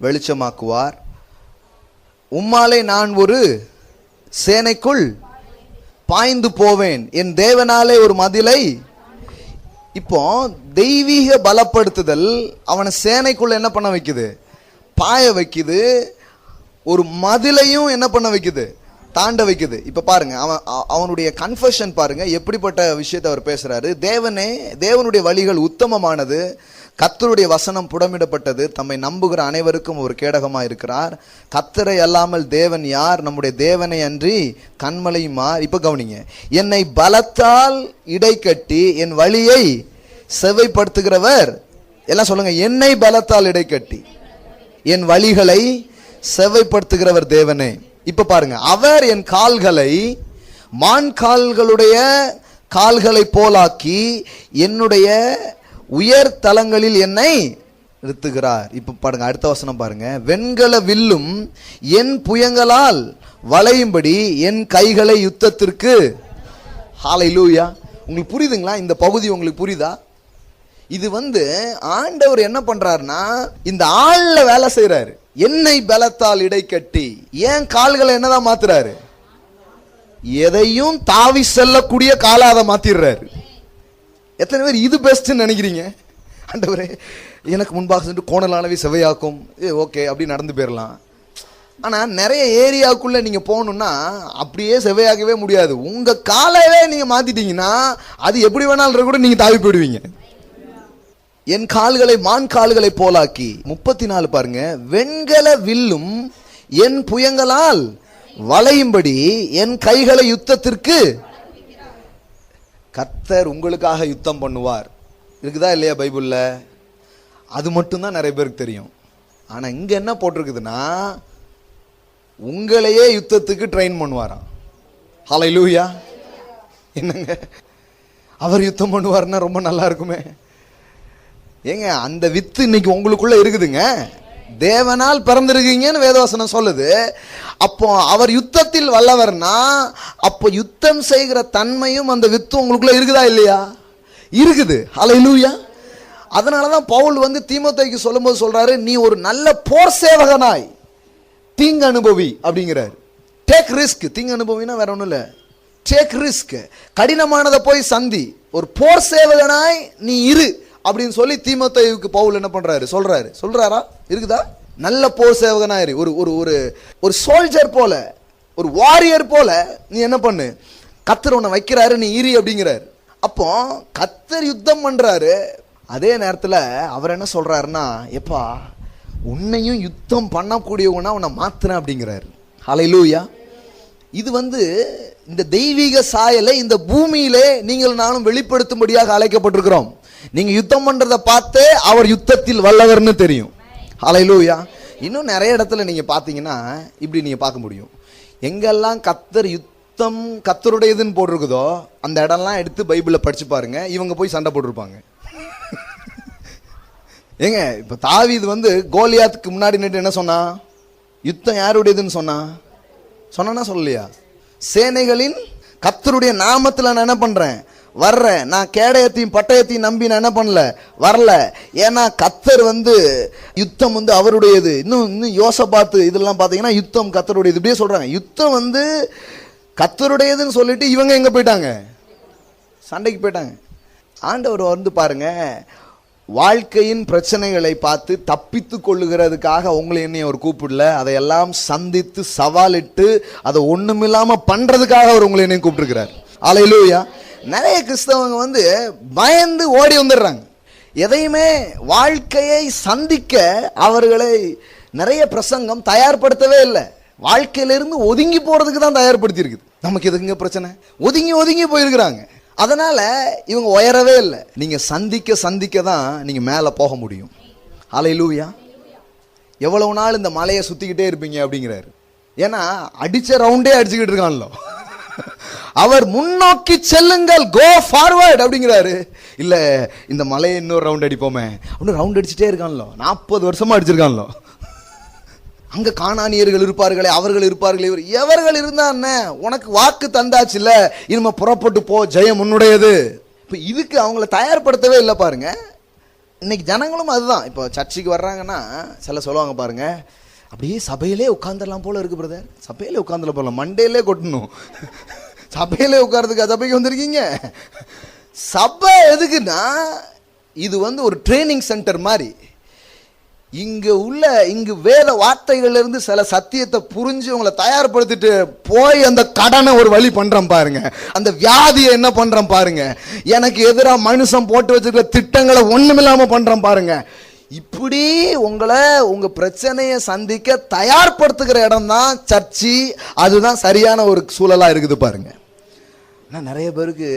[SPEAKER 1] வெளிச்சமாக்குவார். உம்மாலே நான் ஒரு சேனைக்குள் பாய்ந்து போவேன், என் தேவனாலே ஒரு மதிலை. இப்போ தெய்வீக பலப்படுத்துதல் அவனை சேனைக்குள்ள என்ன பண்ண வைக்குது, பாய வைக்குது. ஒரு மதிலையும் என்ன பண்ண வைக்குது, தாண்ட வைக்குது. இப்ப பாருங்க, அவனுடைய கன்ஃபெஷன் பாருங்க, எப்படிப்பட்ட விஷயத்தை அவர் பேசுறாரு. தேவனுடைய வழிகள் உத்தமமானது, கர்த்தருடைய வசனம் புடமிடப்பட்டது, தம்மை நம்புகிற அனைவருக்கும் ஒரு கேடகமா இருக்கிறார். கர்த்தரை அல்லாமல் தேவன் யார், நம்முடைய தேவனை அன்றி கண்மலையுமார். இப்ப கவனிங்க, என்னை பலத்தால் இடை கட்டி என் வழியை செவ்வைப்படுத்துகிறவர். எல்லாம் சொல்லுங்க, என்னை பலத்தால் இடை கட்டி என் வழிகளை செவ்வைப்படுத்துகிறவர் தேவனே. இப்ப பாருங்க, அவர் என் கால்களை மான் கால்களுடைய கால்களை போலாக்கி என்னுடைய உயர் தலங்களில் என்னை நிறுத்துகிறார். இப்ப பாருங்க, அடுத்த வசனம் பாருங்க. வெண்கல வில்லும் என் புயங்களால் வளையும்படி என் கைகளை யுத்தத்திற்கு. ஹல்லேலூயா. உங்களுக்கு புரியுதுங்களா? இந்த பகுதி உங்களுக்கு புரியுதா? இது ஆண்டவர் என்ன பண்றாருன்னா இந்த ஆள்ல வேலை செய்யறாரு. என்னை பலத்தால் இடை கட்டி ஏன் கால்களை என்னதான் மாத்துறாரு? எதையும் தாவி செல்லக்கூடிய காலை அதை மாத்திடுறாரு. எத்தனை பேர் இது பெஸ்ட் நினைக்கிறீங்க? ஆண்டவரே எனக்கு முன்பாக சென்று கோணலானவை செவையாக்கும், ஓகே அப்படி நடந்து போயிடலாம். ஆனா நிறைய ஏரியாவுக்குள்ள நீங்க போகணும்னா அப்படியே செவையாக்கவே முடியாது. உங்க காலையே நீங்க மாத்திட்டீங்கன்னா அது எப்படி வேணாலும் கூட நீங்க தாவி போயிடுவீங்க. என் கால்களை மான் கால்களை போலாக்கி 34 பாருங்க. வெண்கல வில்லும் என் புயங்களால் வளையும்படி என் கைகளை யுத்தத்திற்கு கர்த்தர் உங்களுக்காக யுத்தம் பண்ணுவார். இருக்குதா இல்லையா பைபிள்ல? அது மட்டும்தான் நிறைய பேருக்கு தெரியும். ஆனா இங்க என்ன போட்டிருக்குதுன்னா உங்களையே யுத்தத்துக்கு ட்ரெயின் பண்ணுவாராம். ஹல்லேலூயா. என்னங்க அவர் யுத்தம் பண்ணுவார்னா ரொம்ப நல்லா இருக்குமே. ஏங்க அந்த வித்து இன்னைக்கு உங்களுக்குள்ள இருக்குதுங்க. தேவனால் பிறந்திருக்கீங்கன்னு வேதவசனம் சொல்லுது. அப்போ அவர் யுத்தத்தில் வல்லவர்னா அப்போ யுத்தம் செய்கிற தன்மையும் அந்த வித்து உங்களுக்குள்ள இருக்குதா இல்லையா? இருக்குது. ஹல்லேலூயா. அதனாலதான் பவுல் தீமோத்தேயுக்கு சொல்லும்போது சொல்றாரு, நீ ஒரு நல்ல போர் சேவகனாய் தீங்கு அனுபவி அப்படிங்கிறாரு. Take risk. தீங்கு அனுபவினா வேற ஒண்ணும் இல்ல, டேக் ரிஸ்க். கடினமானதை போய் சந்தி, ஒரு போர் சேவகனாய் நீ இரு அப்படின்னு சொல்லி தீமோத்தேயுக்கு பவுல் என்ன பண்றாரு? சொல்றாரா? இருக்குதா? நல்ல போர் சேவகனா இரு. ஒரு ஒரு ஒரு சோல்ஜர் போல, ஒரு வாரியர் போல நீ என்ன பண்ணு, கர்த்தர் உன்னை வைக்கிறாரு, நீ இரு அப்படிங்கிறாரு. அப்போ கர்த்தர் யுத்தம் பண்றாரு. அதே நேரத்தில் அவர் என்ன சொல்றாருன்னா, எப்பா உன்னையும் யுத்தம் பண்ணக்கூடியவனா உன்னை மாத்துறேன் அப்படிங்கிறாரு. ஹல்லேலூயா. இது இந்த தெய்வீக சாயலை இந்த பூமியிலே நீங்கள் நானும் வெளிப்படுத்தும்படியாக அழைக்கப்பட்டிருக்கிறோம். நீங்க யுத்தம் பண்றதை பார்த்தே அவர் யுத்தத்தில் வல்லவர்னு தெரியும். ஹல்லேலூயா. இன்னும் நிறைய இடத்துல நீங்க பாத்தீங்கன்னா இப்படி நீங்க பார்க்க முடியும். எங்கெல்லாம் கர்த்தர் யுத்தம் கர்த்தருடையதுன்னு போட்டிருக்குதோ அந்த இடம்லாம் எடுத்து பைபிளை படிச்சு பாருங்க. இவங்க போய் சண்டை போட்டிருப்பாங்க. ஏங்க இப்ப தாவீது கோலியாத்துக்கு முன்னாடி நின்று என்ன சொன்னா? யுத்தம் யாருடையதுன்னு சொன்னா சொல்லலையா? சேனைகளின் கர்த்தருடைய நாமத்தில் நான் என்ன பண்றேன்? வர்றேன். நான் கேடயத்தையும் பட்டயத்தையும் நம்பி நான் என்ன பண்ணல, வரல. ஏன்னா கர்த்தர் யுத்தம் அவருடையது. இன்னும் யோசபாத்து இதெல்லாம் பாத்தீங்கன்னா யுத்தம் கர்த்தருடையது இப்படியே சொல்றாங்க. யுத்தம் கர்த்தருடையதுன்னு சொல்லிட்டு இவங்க எங்க போயிட்டாங்க? சண்டைக்கு போயிட்டாங்க. ஆண்டவர் பாருங்க, வாழ்க்கையின் பிரச்சனைகளை பார்த்து தப்பித்து கொள்ளுகிறதுக்காக உங்களை என்னைய அவர் கூப்பிடல. அதையெல்லாம் சந்தித்து சவாலிட்டு அதை ஒண்ணுமில்லாம பண்றதுக்காக அவர் உங்களை என்னையும் கூப்பிட்டுருக்கிறார். ஹல்லேலூயா. நிறைய கிறிஸ்தவங்க பயந்து ஓடி வந்துடுறாங்க. எதையுமே வாழ்க்கையை சந்திக்க அவர்களை நிறைய பிரசங்கம் தயார்படுத்தவே இல்லை. வாழ்க்கையிலிருந்து ஒதுங்கி போறதுக்கு தான் தயார்படுத்தி இருக்குது. நமக்கு எதுக்குங்க பிரச்சனை? ஒதுங்கி ஒதுங்கி போயிருக்கிறாங்க. அதனால இவங்க உயரவே இல்லை. நீங்க சந்திக்க சந்திக்க தான் நீங்க மேல போக முடியும். ஹல்லேலூயா. எவ்வளவு நாள் இந்த மலையை சுத்திக்கிட்டே இருப்பீங்க அப்படிங்கிறாரு. ஏன்னா அடிச்ச ரவுண்டே அடிச்சுக்கிட்டு இருக்கான்ல. அவர் முன்னோக்கி செல்லுங்கள், கோ ஃபார்வர்ட் அப்படிங்கிறாரு. இல்ல இந்த மலையை இன்னொரு ரவுண்ட் அடிப்போமே அப்படின்னு ரவுண்ட் அடிச்சுட்டே இருக்கான்ல. 40 வருஷமா அடிச்சிருக்கான்ல. அங்க கானானியர்கள் இருப்பார்களே, அவர்கள் இருப்பார்களே, எவர்கள் இருந்தா என்ன, உனக்கு வாக்கு தந்தாச்சுல்ல, இனிமே புறப்பட்டு போ, ஜெயம் உன்னுடையது. இப்ப இதுக்கு அவங்கள தயார்படுத்தவே இல்லை பாருங்க. இன்னைக்கு ஜனங்களும் அதுதான். இப்போ சர்ச்சுக்கு வர்றாங்கன்னா சில சொல்லுவாங்க பாருங்க, அப்படியே சபையிலே உட்கார்ந்துடலாம் போல இருக்கு பிரதர். சபையிலே உட்கார்ந்துல போல, மண்டேலே கொட்டணும். சபையிலே உட்கார்றதுக்கு சபைக்கு வந்திருக்கீங்க. சபை எதுக்குன்னா இது ஒரு ட்ரைனிங் சென்டர் மாதிரி. இங்கு வேத வார்த்தைகள்ல இருந்து சில சத்தியத்தை புரிஞ்சு உங்களை தயார்படுத்திட்டு போய் அந்த கடனை ஒரு வழி பண்றேன் பாருங்க, அந்த வியாதியை என்ன பண்றேன் பாருங்க, எனக்கு எதிராக மனுஷன் போட்டு வச்சிருக்கிற திட்டங்களை ஒண்ணுமில்லாம பண்றேன் பாருங்க. இப்படி உங்களை உங்க பிரச்சனையை சந்திக்க தயார்படுத்துகிற இடம் தான் சர்ச்சு. அதுதான் சரியான ஒரு சூழலா இருக்குது பாருங்க. நான் நிறைய பேருக்கு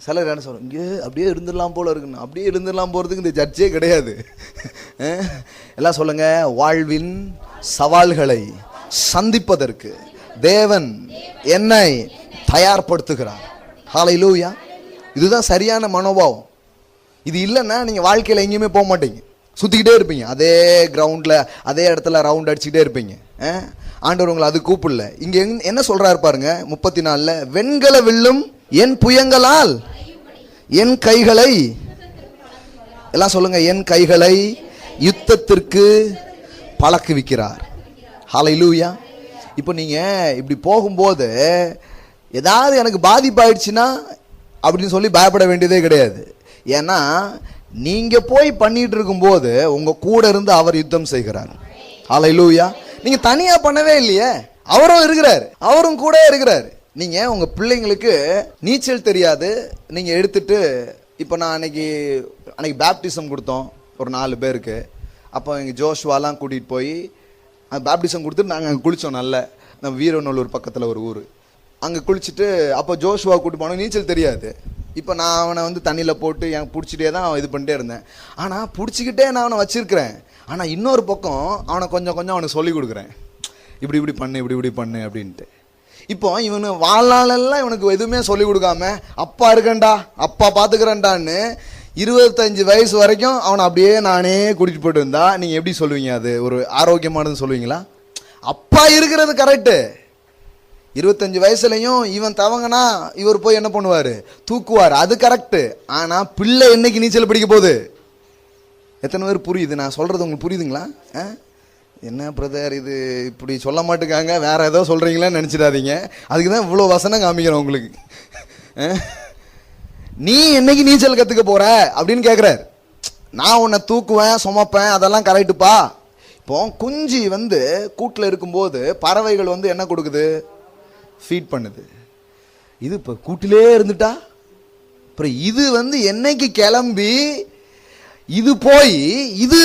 [SPEAKER 1] சிலர் என்ன சொல்றேன், இங்கே அப்படியே இருந்துடலாம் போல இருக்குன்னு. அப்படியே இருந்துடலாம் போறதுக்கு இந்த சர்ச்சே கிடையாது. எல்லாம் சொல்லுங்க, வாழ்வின் சவால்களை சந்திப்பதற்கு தேவன் என்னை தயார்படுத்துகிறார். ஹல்லேலூயா. இதுதான் சரியான மனோபாவம். இது இல்லைன்னா நீங்க வாழ்க்கையில எங்கேயுமே போக மாட்டீங்க, சுத்திக்கிட்டே இருப்பீங்க. அதே கிரவுண்ட்ல அதே இடத்துல ரவுண்ட் அடிச்சுக்கிட்டே இருப்பீங்க. ஆண்டவர் உங்களை அது கூப்பிடல. இங்க என்ன சொல்றாரு பாருங்க 34, வெண்கல வில்லும் என் புயங்களால் என் கைகளை எல்லாம் சொல்லுங்க, என் கைகளை யுத்தத்திற்கு பழக்குவிக்கிறார். ஹல்லேலூயா. இப்போ நீங்க இப்படி போகும்போது ஏதாவது எனக்கு பாதிப்பாயிடுச்சுன்னா அப்படின்னு சொல்லி பயப்பட வேண்டியதே கிடையாது. ஏன்னா நீங்க போய் பண்ணிட்டு இருக்கும்போது உங்க கூட இருந்து அவர் யுத்தம் செய்கிறார். ஹல்லேலூயா. நீங்க தனியா பண்ணவே இல்லையே, அவரும் இருக்கிறார், அவரும் கூட இருக்கிறார். நீங்க உங்க பிள்ளைங்களுக்கு நீச்சல் தெரியாது, நீங்க எடுத்துட்டு இப்போ நான் அன்னைக்கு பேப்டிசம் கொடுத்தோம் ஒரு 4 பேருக்கு. அப்போ எங்கள் ஜோஷ்வாலாம் கூட்டிகிட்டு போய் பேப்டிசம் கொடுத்துட்டு நாங்கள் அங்கே குளித்தோம். நல்ல நம்ம வீரநல்லூர் பக்கத்தில் ஒரு ஊர், அங்கே குளிச்சுட்டு அப்போ ஜோஷ்வா கூட்டு போனோம். நீச்சல் தெரியாது. இப்போ நான் அவனை தண்ணியில் போட்டு எனக்கு பிடிச்சிட்டே தான் அவன் இது பண்ணிட்டே இருந்தேன். ஆனால் பிடிச்சிக்கிட்டே நான் அவனை வச்சுருக்கிறேன். ஆனால் இன்னொரு பக்கம் அவனை கொஞ்சம் அவனுக்கு சொல்லிக் கொடுக்குறேன், இப்படி பண்ணு, இப்படி பண்ணு அப்படின்ட்டு. இப்போ இவனு வாழ்நாளெல்லாம் இவனுக்கு எதுவுமே சொல்லிக் கொடுக்காம அப்பா இருக்கேன்டா, அப்பா பார்த்துக்கிறேன்டான்னு 25 வயசு வரைக்கும் அவனை அப்படியே நானே கூட்டிகிட்டு போயிட்டு இருந்தா நீங்கள் எப்படி சொல்லுவீங்க? அது ஒரு ஆரோக்கியமானது சொல்லுவீங்களா? அப்பா இருக்கிறது கரெக்டு. 25 வயசுலையும் இவன் தவங்கன்னா இவர் போய் என்ன பண்ணுவார்? தூக்குவார், அது கரெக்டு. ஆனால் பிள்ளை என்னைக்கு நீச்சல் பிடிக்க போகுது? எத்தனை பேர் புரியுது நான் சொல்கிறது? உங்களுக்கு புரியுதுங்களா? என்ன பிரதர் இது இப்படி சொல்ல மாட்டேங்காங்க, வேற ஏதோ சொல்கிறீங்களான்னு நினச்சிடாதீங்க. அதுக்கு தான் இவ்வளோ வசனம் காமிக்கிறேன் உங்களுக்கு. நீ என்னைக்கு நீச்சல் கற்றுக்க போகிற அப்படின்னு கேட்குறாரு. நான் உன்னை தூக்குவேன், சுமப்பேன், அதெல்லாம் கரெக்டுப்பா. இப்போ குஞ்சு கூட்டில் இருக்கும்போது பறவைகள் என்ன கொடுக்குது? ஃபீட் பண்ணுது. இது இப்போ கூட்டிலே இருந்துட்டா அப்புறம் இது என்னைக்கு கிளம்பி இது போய் இது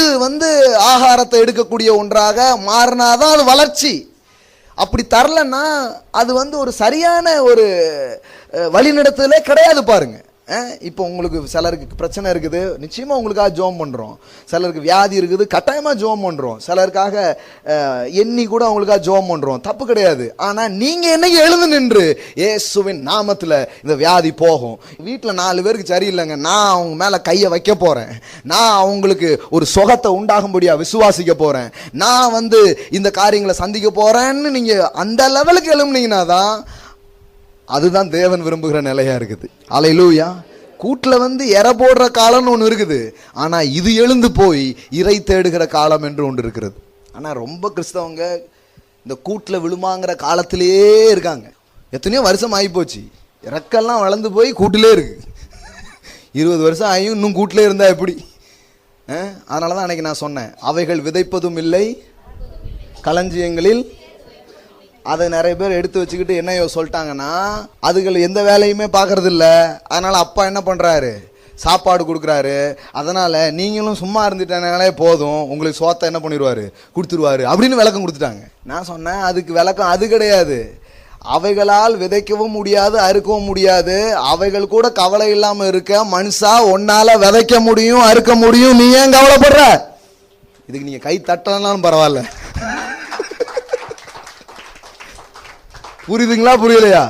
[SPEAKER 1] ஆகாரத்தை எடுக்கக்கூடிய ஒன்றாக மாறினாதான் அது வளர்ச்சி. அப்படி தரலன்னா அது ஒரு சரியான ஒரு வழிநடத்தலே கிடையாது. பாருங்க, இப்போ உங்களுக்கு சிலருக்கு பிரச்சனை இருக்குது, நிச்சயமாக உங்களுக்காக ஜோம் பண்ணுறோம். சிலருக்கு வியாதி இருக்குது, கட்டாயமாக ஜோம் பண்ணுறோம். சிலருக்காக எண்ணி கூட அவங்களுக்காக ஜோம் பண்ணுறோம், தப்பு கிடையாது. ஆனால் நீங்கள் என்னைக்கு எழுந்து நின்று இயேசுவின் நாமத்தில் இந்த வியாதி போகும். வீட்டில் 4 பேருக்கு சரியில்லைங்க, நான் அவங்க மேலே கையை வைக்க போகிறேன், நான் அவங்களுக்கு ஒரு சுகத்தை உண்டாகும்படியாக விசுவாசிக்க போகிறேன், நான் இந்த காரியங்களை சந்திக்க போகிறேன்னு நீங்கள் அந்த லெவலுக்கு எழும்புனீங்கன்னா தான் அதுதான் தேவன் விரும்புகிற நிலையா இருக்குது. அல்லேலூயா. கூட்டில் எற போடுற காலம்னு ஒன்று இருக்குது, ஆனால் இது எழுந்து போய் இறை தேடுகிற காலம் என்று ஒன்று இருக்கிறது. ஆனால் ரொம்ப கிறிஸ்தவங்க இந்த கூட்டில் விழுமாங்கிற காலத்திலேயே இருக்காங்க. எத்தனையோ வருஷம் ஆகி போச்சு, இறக்கெல்லாம் வளர்ந்து போய் கூட்டிலே இருக்கு. 20 வருஷம் ஆகியும் இன்னும் கூட்டிலே இருந்தா எப்படி? அதனால தான் அன்னைக்கு நான் சொன்னேன், அவைகள் விதைப்பதும் இல்லை களஞ்சியங்களில். அதை நிறைய பேர் எடுத்து வச்சுக்கிட்டு என்ன சொல்லிட்டாங்கன்னா, அதுகள் எந்த வேலையுமே பார்க்கறது இல்லை, அதனால அப்பா என்ன பண்ணுறாரு? சாப்பாடு கொடுக்குறாரு, அதனால நீங்களும் சும்மா இருந்துட்டாங்களே போதும், உங்களுக்கு சோத்தை என்ன பண்ணிடுவாரு? கொடுத்துருவாரு அப்படின்னு விளக்கம் கொடுத்துட்டாங்க. நான் சொன்னேன், அதுக்கு விளக்கம் அது கிடையாது. அவைகளால் விதைக்கவும் முடியாது, அறுக்கவும் முடியாது. அவைகள் கூட கவலை இல்லாமல் இருக்க மனுஷா உன்னால விதைக்க முடியும், அறுக்க முடியும், நீ ஏன் கவலைப்படுற? இதுக்கு நீங்க கை தட்டலனாலும் பரவாயில்ல. புரியுதுங்களா? புரியலையா?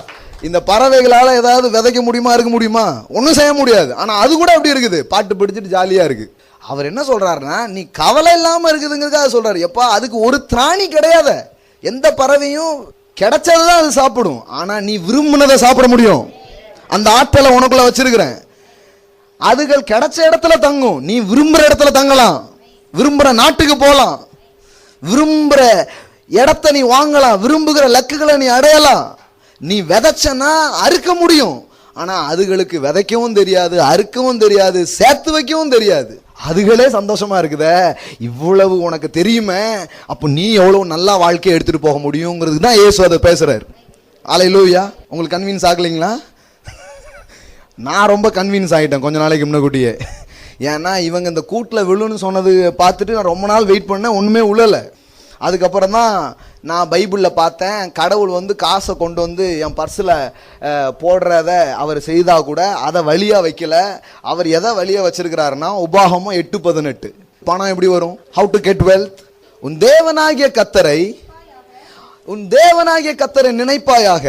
[SPEAKER 1] இந்த பறவைகளால ஏதாவது விதைக்க முடியுமா, இருக்க முடியுமா? ஒன்றும் செய்ய முடியாது. ஆனால் அது கூட அப்படி இருக்குது, பாட்டு பிடிச்சிட்டு ஜாலியாக இருக்கு. அவர் என்ன சொல்றாருன்னா, நீ கவலை இல்லாமல் இருக்குதுங்கிறதுக்காக சொல்றாரு. எப்பா, அதுக்கு ஒரு திராணி கிடையாது. எந்த பறவையும் கிடைச்சதுதான் அது சாப்பிடும், ஆனால் நீ விரும்பினதை சாப்பிட முடியும். அந்த ஆற்றலை உனக்குள்ள வச்சிருக்கிறேன். அதுகள் கிடைச்ச இடத்துல தங்கும், நீ விரும்புகிற இடத்துல தங்கலாம், விரும்புகிற நாட்டுக்கு போகலாம், விரும்புகிற இடத்த நீ வாங்கலாம், விரும்புகிற லக்குகளை நீ அடையலாம். நீ விதைச்சனா அறுக்க முடியும். ஆனா அதுகளுக்கு விதைக்கவும் தெரியாது, அறுக்கவும் தெரியாது, சேர்த்து வைக்கவும் தெரியாது. அதுகளே சந்தோஷமா இருக்குதே. இவ்வளவு உனக்கு தெரியுமே, அப்போ நீ எவ்வளவு நல்லா வாழ்க்கையை எடுத்துட்டு போக முடியுங்கிறது தான் இயேசு அதை பேசுறாரு. அல்லேலூயா. உங்களுக்கு கன்வின்ஸ் ஆகலைங்களா? நான் ரொம்ப கன்வின்ஸ் ஆகிட்டேன் கொஞ்ச நாளைக்கு முன்னக்கூட்டியே. ஏன்னா இவங்க இந்த கூட்டில் விழுன்னு சொன்னது பார்த்துட்டு நான் ரொம்ப நாள் வெயிட் பண்ணேன், ஒன்றுமே உழலை. அதுக்கப்புறம் தான் நான் பைபிளில் பார்த்தேன், கடவுள் காசை கொண்டு என் பர்ஸில் போடுறத அவர் செய்தா கூட அதை வழியாக வைக்கல. அவர் எதை வழியாக வச்சிருக்கிறாருன்னா, உபாகமம் 8:18. பணம் எப்படி வரும்? How to get wealth? உன் தேவனாகிய கர்த்தரை நினைப்பாயாக,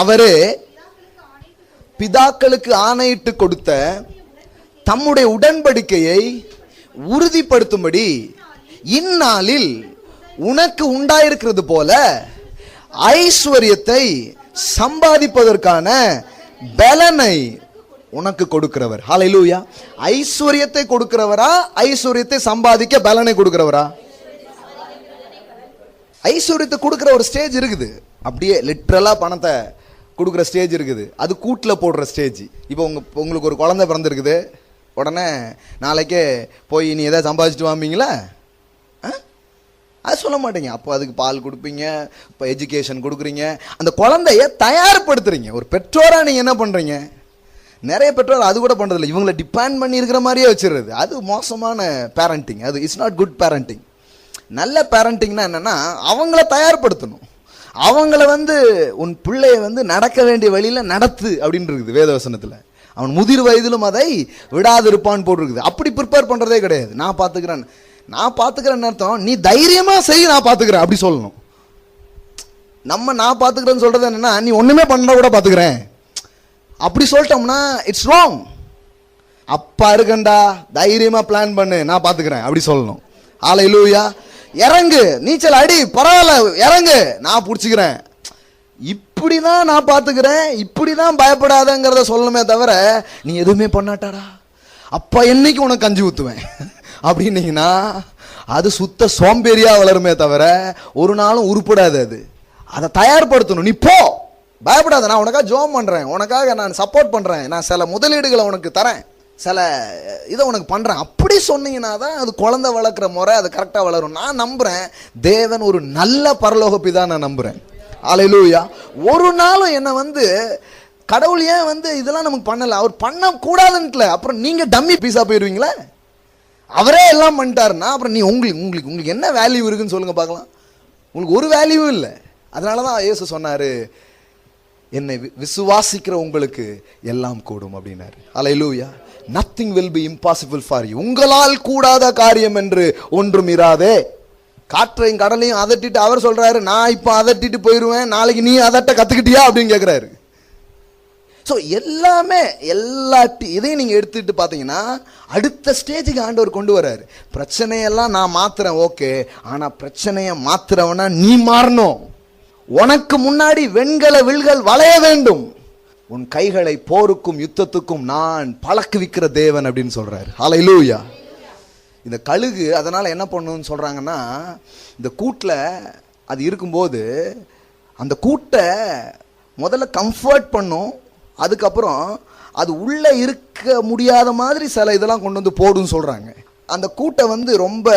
[SPEAKER 1] அவரே பிதாக்களுக்கு ஆணையிட்டு கொடுத்த தம்முடைய உடன்படிக்கையை உறுதிப்படுத்தும்படி இந்நாளில் உனக்கு உண்டாயிருக்கிறது போல ஐஸ்வர்யத்தை சம்பாதிப்பதற்கான பலனை உனக்கு கொடுக்கிறவர். ஹல்லேலூயா. ஐஸ்வர்யத்தை கொடுக்கிறவரா, ஐஸ்வர்யத்தை சம்பாதிக்க பலனை கொடுக்கிறவரா? ஐஸ்வர்யத்தை கொடுக்கிற ஒரு ஸ்டேஜ் இருக்குது, அப்படியே லிட்ரலா பணத்தை கொடுக்குற ஸ்டேஜ் இருக்குது. அது கூட்டில் போடுற ஸ்டேஜ். இப்போ உங்களுக்கு ஒரு குழந்தை பிறந்திருக்குது, உடனே நாளைக்கே போய் நீ எதாவது சம்பாதிச்சுட்டு வாம்பீங்களா? அது சொல்ல மாட்டீங்க. அப்போ அதுக்கு பால் கொடுப்பீங்க, இப்போ எஜுகேஷன் கொடுக்குறீங்க, அந்த குழந்தைய தயார்படுத்துறீங்க. ஒரு பெற்றோராக நீங்கள் என்ன பண்ணுறீங்க? நிறைய பெற்றோர் அது கூட பண்ணுறதில்ல, இவங்களை டிபெண்ட் பண்ணி இருக்கிற மாதிரியே வச்சிடுறது. அது மோசமான பேரண்டிங். அது இட்ஸ் நாட் குட் பேரண்டிங். நல்ல பேரண்டிங்னா என்னென்னா, அவங்கள தயார்படுத்தணும். அவங்கள உன் பிள்ளைய நடக்க வேண்டிய வழியில் நடத்து அப்படின்னு இருக்குது வேதவசனத்தில். அவன் முதிர் வயதிலும் அதை விடாதிருப்பான்னு போட்டிருக்குது. அப்படி ப்ரிப்பேர் பண்ணுறதே கிடையாது. நான் பார்த்துக்கிறேன்னு அர்த்தம், நீ தைரியமாக செய், நான் பார்த்துக்கிறேன் அப்படி சொல்லணும். நான் பார்த்துக்கிறேன்னு சொல்கிறது என்னென்னா, நீ ஒன்றுமே பண்ண கூட பார்த்துக்கிறேன் அப்படி சொல்லிட்டோம்னா இட்ஸ் ராங். அப்பா இருக்கண்டா, தைரியமாக பிளான் பண்ணு, நான் பார்த்துக்கிறேன் அப்படி சொல்லணும். ஹல்லேலூயா. இறங்கு, நீச்சல் அடி, பரவாயில்ல இறங்கு, நான் பிடிச்சிக்கிறேன், இப்படி தான் நான் பார்த்துக்கிறேன், இப்படி தான் பயப்படாதங்கிறத சொல்லணுமே தவிர, நீ எதுவுமே பண்ணாட்டாடா அப்பா என்னைக்கு உனக்கு கஞ்சி ஊற்றுவேன் அப்படின்னீங்கன்னா அது சுத்த சோம்பேறியா வளருமே தவிர ஒரு நாளும் உருப்படாது. அதை தயார்படுத்தணும். நீ போ, பயப்படாத, நான் உனக்காக ஜோம் பண்ணுறேன், உனக்காக நான் சப்போர்ட் பண்ணுறேன், நான் சில முதலீடுகளை உனக்கு தரேன், சில இதை உனக்கு பண்ணுறேன் அப்படி சொன்னீங்கன்னா தான் அது குழந்தை வளர்க்குற முறை அது கரெக்டாக வளரும். நான் நம்புகிறேன் தேவன் ஒரு நல்ல பரலோக பிதா, நான் நம்புகிறேன். ஹல்லேலூயா. ஒரு நாளும் என்னை கடவுள் ஏன் இதெல்லாம் நமக்கு பண்ணலை, அவர் பண்ணக்கூடாதுன்ட்டுல, அப்புறம் நீங்கள் டம்மி பீஸாக போயிடுவீங்களே. அவரே எல்லாம் பண்ணிட்டாருன்னா அப்புறம் நீ உங்களுக்கு என்ன வேல்யூ இருக்குன்னு சொல்லுங்கள் பார்க்கலாம். உங்களுக்கு ஒரு வேல்யூவும் இல்லை. அதனால தான் இயேசு சொன்னார், என்னை விசுவாசிக்கிற உங்களுக்கு எல்லாம் கூடும் அப்படின்னாரு. ஹல்லேலூயா. nothing will be impossible for you. உங்களால் கூடாத காரியம் என்று ஒன்றும் இராதே. காற்றையும் கடலையும் அதட்டிட்டு அவர் சொல்றாரு, நான் இப்போ அதட்டிட்டு போயிடுவேன், நாளைக்கு நீ அதட்ட கத்துக்கிட்டியா அப்படின்னு கேட்குறாரு. ஸோ எல்லாமே இதையும் நீங்கள் எடுத்துட்டு பார்த்தீங்கன்னா அடுத்த ஸ்டேஜுக்கு ஆண்டவர் கொண்டு வர்றாரு. பிரச்சனையெல்லாம் நான் மாத்துறேன், ஓகே, ஆனால் பிரச்சனையை மாத்துறவனா நீ மாறணும். உனக்கு முன்னாடி வெண்கல வில்கள் வளைய வேண்டும், உன் கைகளை போருக்கும் யுத்தத்துக்கும் நான் பழக்குவிக்கிற தேவன் அப்படின்னு சொல்றாரு. ஹல்லேலூயா. இந்த கழுகு அதனால என்ன பண்ணுன்னு சொல்றாங்கன்னா, இந்த கூட்டில் அது இருக்கும்போது அந்த கூட்டை முதல்ல கம்ஃபர்ட் பண்ணும், அதுக்கப்புறம் அது உள்ள இருக்க முடியாத மாதிரி சில இதெல்லாம் கொண்டு போடுன்னு சொல்றாங்க. அந்த கூட்டை ரொம்ப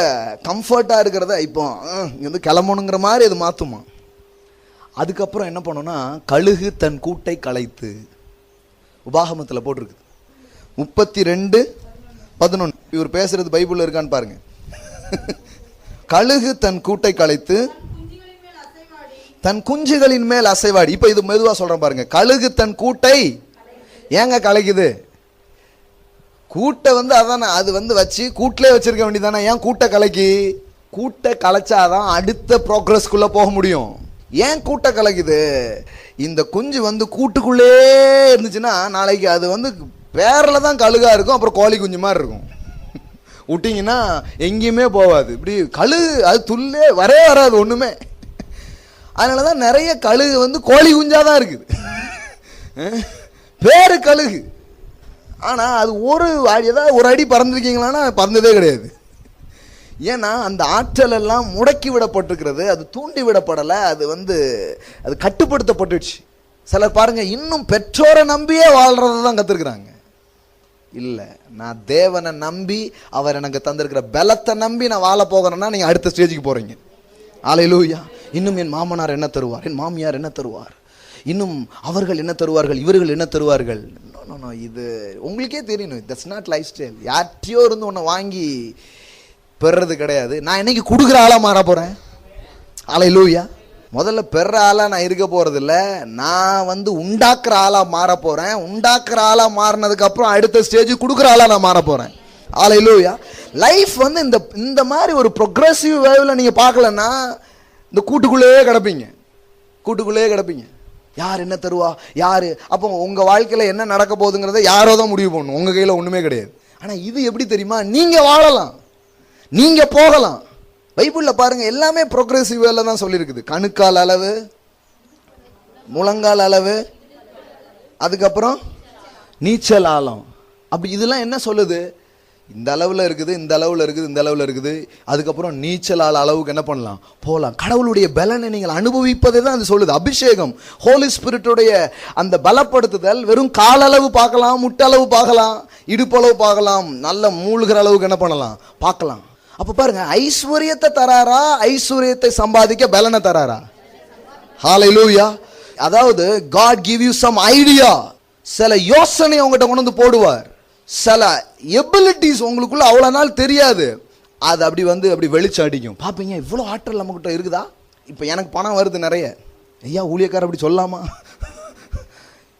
[SPEAKER 1] கம்ஃபர்ட்டாக இருக்கிறத இப்போ இங்கே கிளம்பணுங்கிற மாதிரி அது மாற்றுமா. அதுக்கப்புறம் என்ன பண்ணுன்னா, கழுகு தன் கூட்டை கலைத்து, உபாகமத்தில் போட்டிருக்கு 32:11. இவர் பேசுறது பைபிள்ல இருக்கான்னு பாருங்க. கழுகு தன் கூட்டை கலைத்து தன் குஞ்சுகளின் மேல் அசைவாடி. இப்ப இது மெதுவா சொல்றேன் பாருங்க. கழுகு தன் கூட்டை ஏங்க கலைக்குது? கூட்டை அதானே அது வச்சு கூட்டிலே வச்சிருக்க வேண்டியதானே, ஏன் கூட்டை கலைக்கி? கூட்டை கலைச்சாதான் அடுத்த ப்ரோக்ரஸ்க்குள்ள போக முடியும். ஏன் கூட்டை கலைக்குது? இந்த குஞ்சு கூட்டுக்குள்ளே இருந்துச்சுன்னா நாளைக்கு அது பேரில் தான் கழுகா இருக்கும், அப்புறம் கோழி குஞ்சு மாதிரி இருக்கும். விட்டிங்கன்னா எங்கேயுமே போகாது. இப்படி கழுகு அது துள்ளே வராது ஒன்றுமே. அதனால தான் நிறைய கழுகு கோழி குஞ்சாக தான் இருக்குது, பேரு கழுகு. ஆனால் அது ஏதாவது ஒரு அடி பறந்துருக்கீங்களான்னா பறந்ததே கிடையாது. ஏன்னா அந்த ஆற்றல் எல்லாம் முடக்கி விடப்பட்டிருக்கிறது, அது தூண்டி விடப்படலை, அது கட்டுப்படுத்தப்பட்டுச்சு. சிலர் பாருங்க இன்னும் பெற்றோரை நம்பியே வாழ்றதை தான் கற்றுருக்குறாங்க. இல்லை, நான் தேவனை நம்பி அவர் எனக்கு தந்திருக்கிற பலத்தை நம்பி நான் வாழ போகிறேன்னா நீங்கள் அடுத்த ஸ்டேஜுக்கு போகிறீங்க. ஹல்லேலூயா. இன்னும் என் மாமனார் என்ன தருவார், என் மாமியார் என்ன தருவார், இன்னும் அவர்கள் என்ன தருவார்கள், இவர்கள் என்ன தருவார்கள். இது உங்களுக்கே தெரியணும். That's not lifestyle. யார்ட்டையோ இருந்து ஒன்று வாங்கி பெறுறது கிடையாது. நான் இன்னைக்கு கொடுக்குற ஆளாக மாற போகிறேன். ஹல்லேலூயா. முதல்ல பெற ஆளாக நான் இருக்க போகிறது இல்லை, நான் உண்டாக்குற ஆளாக மாற போகிறேன். உண்டாக்குற ஆளாக மாறினதுக்கப்புறம் அடுத்த ஸ்டேஜ் கொடுக்குற ஆளாக நான் மாற போகிறேன். ஹல்லேலூயா. லைஃப் இந்த மாதிரி ஒரு ப்ரொக்ரெசிவ் வேவில் நீங்கள் பார்க்கலன்னா இந்த கூட்டுக்குள்ளேயே கிடப்பீங்க. யார் என்ன தருவா, யார், அப்போ உங்கள் வாழ்க்கையில் என்ன நடக்க போகுதுங்கிறத யாரோ தான் முடிவு பண்ணணும், உங்கள் கையில் ஒன்றுமே கிடையாது. ஆனால் இது எப்படி தெரியுமா, நீங்கள் வாழலாம், நீங்க போகலாம். பைபிளில் பாருங்க எல்லாமே ப்ரோக்ரெசிவ் வேல தான் சொல்லியிருக்குது. கணுக்கால் அளவு, முழங்கால் அளவு, அதுக்கப்புறம் நீச்சல் ஆழம். அப்படி இதெல்லாம் என்ன சொல்லுது? இந்த அளவில் இருக்குது, இந்த அளவில் இருக்குது, இந்த அளவில் இருக்குது. அதுக்கப்புறம் நீச்சல் ஆள அளவுக்கு என்ன பண்ணலாம், போகலாம். கடவுளுடைய பலனை நீங்கள் அனுபவிப்பதை தான் அது சொல்லுது. அபிஷேகம், ஹோலி ஸ்பிரிட்டுடைய அந்த பலப்படுத்துதல் வெறும் காலளவு பார்க்கலாம், முட்டளவு பார்க்கலாம், இடுப்பளவு பார்க்கலாம், நல்ல மூழ்கிற அளவுக்கு என்ன பண்ணலாம், பார்க்கலாம். அப்போ பாருங்க, ஐஸ்வர்யத்தை தராரா, ஐஸ்வர்யத்தை சம்பாதிக்க பலனை தராரா? ஹல்லேலூயா. அதாவது God give you some idea, சில யோசனை உங்ககிட்ட கொண்டு வந்து போடுவார். சில எபிலிட்டிஸ் உங்களுக்குள்ள அவ்வளோ நாள் தெரியாது, அது அப்படி வெளிச்சம் அடிக்கும். பார்ப்பீங்க, இவ்வளோ ஆற்றல் நம்மகிட்ட இருக்குதா. இப்போ எனக்கு பணம் வருது நிறைய, ஐயா ஊழியக்காரர் அப்படி சொல்லாமா?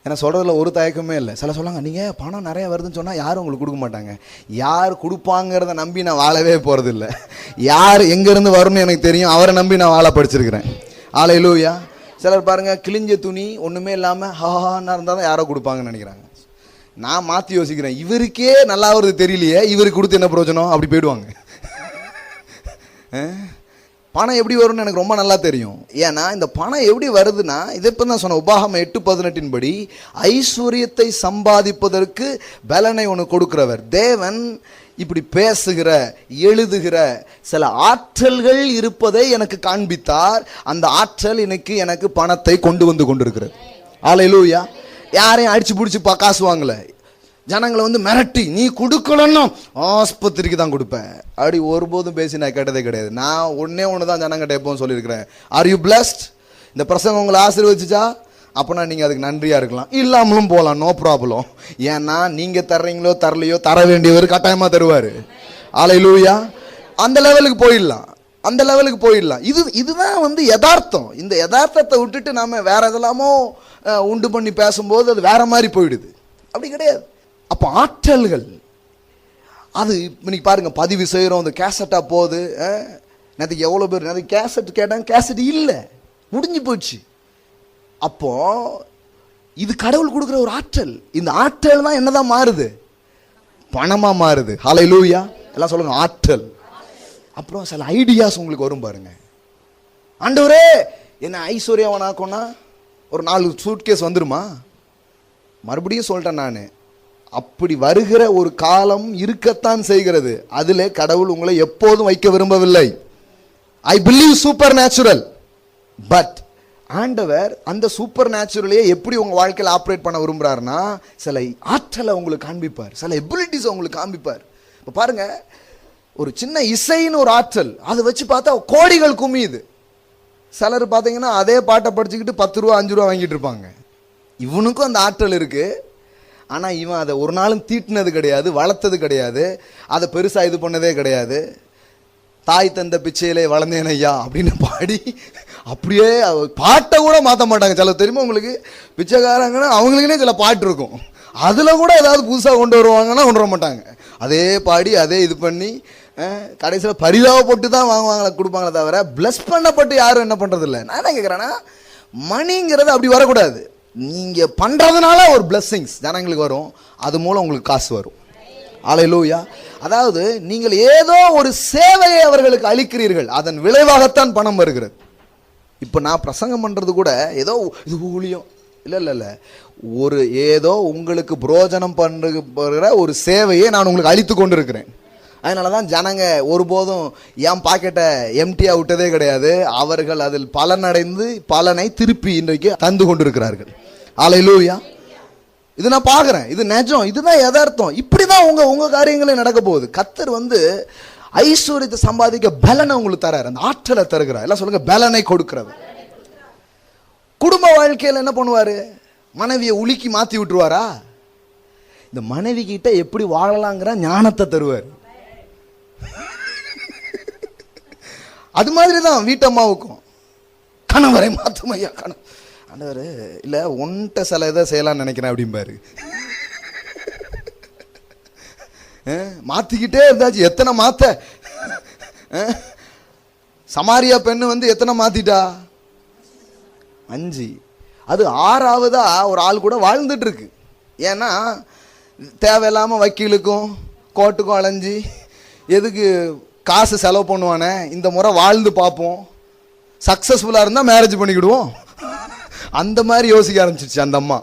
[SPEAKER 1] ஏன்னா சொல்கிறதுல ஒரு தயக்கமே இல்லை. சில சொல்லாங்க, நீங்கள் பணம் நிறைய வருதுன்னு சொன்னால் யாரும் உங்களுக்கு கொடுக்க மாட்டாங்க. யார் கொடுப்பாங்கிறத நம்பி நான் வாழவே போகிறது இல்லை. யார் எங்கேருந்து வரும்னு எனக்கு தெரியும், அவரை நம்பி நான் வாழ படிச்சிருக்கிறேன். ஹல்லேலூயா. சிலர் பாருங்க, கிழிஞ்ச துணி ஒன்றுமே இல்லாமல் ஹாஹான்னா இருந்தால் தான் யாரோ கொடுப்பாங்கன்னு நினைக்கிறாங்க. நான் மாற்றி யோசிக்கிறேன், இவருக்கே நல்லா வருது தெரியலையே, இவருக்கு கொடுத்து என்ன பிரயோஜனம், அப்படி போயிடுவாங்க. பணம் எப்படி வரும்னு எனக்கு ரொம்ப நல்லா தெரியும். ஏன்னா இந்த பணம் எப்படி வருதுன்னா, இதை இப்போ தான் சொன்ன உபாகமம் 8:18 படி ஐஸ்வர்யத்தை சம்பாதிப்பதற்கு பலனை ஒன்று கொடுக்கிறவர் தேவன். இப்படி பேசுகிற, எழுதுகிற சில ஆற்றல்கள் இருப்பதை எனக்கு காண்பித்தார். அந்த ஆற்றல் எனக்கு பணத்தை கொண்டு வந்து கொண்டிருக்கிறது. ஹல்லேலூயா. யாரையும் அடிச்சு பிடிச்சி காசு வாங்கல, ஜனங்களை மிரட்டி நீ கொடுக்கலன்னா ஆஸ்பத்திரிக்கு தான் கொடுப்பேன் அப்படி ஒருபோதும் பேசி நான் கேட்டதே கிடையாது. நான் ஒன்று தான் ஜனங்கிட்ட எப்பவும் சொல்லியிருக்கிறேன், ஆர் யூ பிளஸ்ட்? இந்த பிரசங்கம் உங்களை ஆசீர்வதிச்சா அப்போனா நீங்கள் அதுக்கு நன்றியாக இருக்கலாம், இல்லாமலும் போகலாம், நோ ப்ராப்ளம். ஏன்னா நீங்கள் தர்றீங்களோ தரலையோ தர வேண்டியவர் கட்டாயமாக தருவார். ஹல்லேலூயா. அந்த லெவலுக்கு போயிடலாம், அந்த லெவலுக்கு போயிடலாம். இதுதான் யதார்த்தம். இந்த யதார்த்தத்தை விட்டுட்டு நாம வேற எதெல்லாமோ உண்டு பண்ணி பேசும்போது அது வேற மாதிரி போயிடுது. அப்படி கிடையாது. அப்போ ஆற்றல்கள் அது இன்னைக்கு பாருங்க, பதிவு செய்கிறோம், அந்த கேசட்டா போகுது. நேற்றுக்கு எவ்வளோ பேர் நேற்றுக்கு கேசட் கேட்டாங்க, கேசட் இல்லை, முடிஞ்சு போச்சு. அப்போ இது கடவுள் கொடுக்குற ஒரு ஆற்றல். இந்த ஆற்றல் தான் என்னதான் மாறுது, பணமா மாறுது. ஹல்லேலூயா. எல்லாம் சொல்லுங்க, ஆற்றல். அப்புறம் சில ஐடியாஸ் உங்களுக்கு வரும் பாருங்க. ஆண்டவரே என்ன ஐஸ்வர்யவனாக்கோன்னா ஒரு 4 சூட்கேஸ் வந்துருமா? மறுபடியும் சொல்லிட்டேன் நான், அப்படி வருகிற ஒரு காலம் இருக்கத்தான் செய்கிறது. அதில் கடவுள் உங்களை எப்போதும் வைக்க விரும்பவில்லை. I believe super natural. But ஆண்டவர் அந்த சூப்பர் நேச்சுரலையே எப்படி உங்க வாழ்க்கையில் ஆப்ரேட் பண்ண விரும்புறாருன்னா, சில ஆற்றலை உங்களுக்கு காண்பிப்பார், சில எபிலிட்டிஸ் உங்களுக்கு காண்பிப்பார். இப்போ பாருங்க, ஒரு சின்ன இசைன்னு ஒரு ஆற்றல், அதை வச்சு பார்த்தா கோடிகள் குமியுது. சிலர் பார்த்தீங்கன்னா அதே பாட்டை படிச்சுக்கிட்டு 10 ரூபா 5 ரூபா வாங்கிட்டு இருப்பாங்க. இவனுக்கும் அந்த ஆற்றல் இருக்கு, ஆனால் இவன் அதை ஒரு நாளும் தீட்டினது கிடையாது, வளர்த்தது கிடையாது, அதை பெருசாக இது பண்ணதே கிடையாது. தாய் தந்த பிச்சையிலே வளர்ந்தேன் ஐயா அப்படின்னு பாடி அப்படியே பாட்டை கூட மாற்ற மாட்டாங்க. சில தெரியுமா உங்களுக்கு, பிச்சைக்காரங்கன்னா அவங்களுக்குனே சில பாட்டு இருக்கும், அதில் கூட ஏதாவது புதுசாக கொண்டு வருவாங்கன்னா கொண்டு வர மாட்டாங்க. அதே பாடி அதே இது பண்ணி கடைசியில் பரிதாபப்பட்டு தான் வாங்குவாங்களே, கொடுப்பாங்களே தவிர பிளஸ் பண்ணப்பட்டு யாரும் என்ன பண்ணுறதில்ல. நான் என்ன கேட்குறேன்னா, மணிங்கிறது அப்படி வரக்கூடாது. நீங்கள் பண்ணுறதுனால ஒரு பிளஸ்ஸிங்ஸ் ஜனங்களுக்கு வரும், அது மூலம் உங்களுக்கு காசு வரும். ஹல்லேலூயா. அதாவது நீங்கள் ஏதோ ஒரு சேவையை அவர்களுக்கு அளிக்கிறீர்கள், அதன் விளைவாகத்தான் பணம் வருகிறது. இப்போ நான் பிரசங்கம் பண்ணுறது கூட ஏதோ இது ஊழியம் இல்லை, ஒரு ஏதோ உங்களுக்கு புரோஜனம் பண்ணுற ஒரு சேவையை நான் உங்களுக்கு அளித்து கொண்டு இருக்கிறேன். அதனால தான் ஜனங்க ஒருபோதும் என் பாக்கெட்டை எம்டியாக விட்டதே கிடையாது. அவர்கள் அதில் பலனடைந்து பலனை திருப்பி இன்றைக்கு தந்து கொண்டிருக்கிறார்கள். ஹல்லேலூயா. இது நான் பார்க்குறேன், இது நிஜம், இதுதான் யதார்த்தம். இப்படி தான் உங்கள் காரியங்களே நடக்க போகுது. கர்த்தர் ஐஸ்வர்யத்தை சம்பாதிக்க பலனை உங்களுக்கு தரார், அந்த ஆற்றலை தருகிறார். எல்லாம் சொல்லுங்க, பலனை கொடுக்கிறவர். குடும்ப வாழ்க்கையில் என்ன பண்ணுவார்? மனைவியை உலுக்கி மாற்றி விட்டுருவாரா? இந்த மனைவி கிட்ட எப்படி வாழலாங்கிற ஞானத்தை தருவார். அது மாதிரி தான் வீட்டம்மாவுக்கும், கணவரை மாற்றும் ஐயா ஆண்டவர் இல்லை ஒன்ட்ட சில இதை செய்யலாம்னு நினைக்கிறேன் அப்படிம்பாரு. மாத்திக்கிட்டே இருந்தாச்சு. எத்தனை மாத்த சமாரியா பெண்ணு எத்தனை மாத்திட்டா? 5. அது 6ஆவதா ஒரு ஆள் கூட வாழ்ந்துட்டு இருக்கு. ஏன்னா தேவையில்லாம வக்கீலுக்கும் கோர்ட்டுக்கும் அலைஞ்சி எதுக்கு காசு செலவு பண்ணுவானே, இந்த முறை வாழ்ந்து பார்ப்போம், சக்சஸ்ஃபுல்லா இருந்தா மேரேஜ் பண்ணிக்கிடுவோம், அந்த மாதிரி யோசிக்க ஆரம்பிச்சிருச்சு அந்த அம்மா.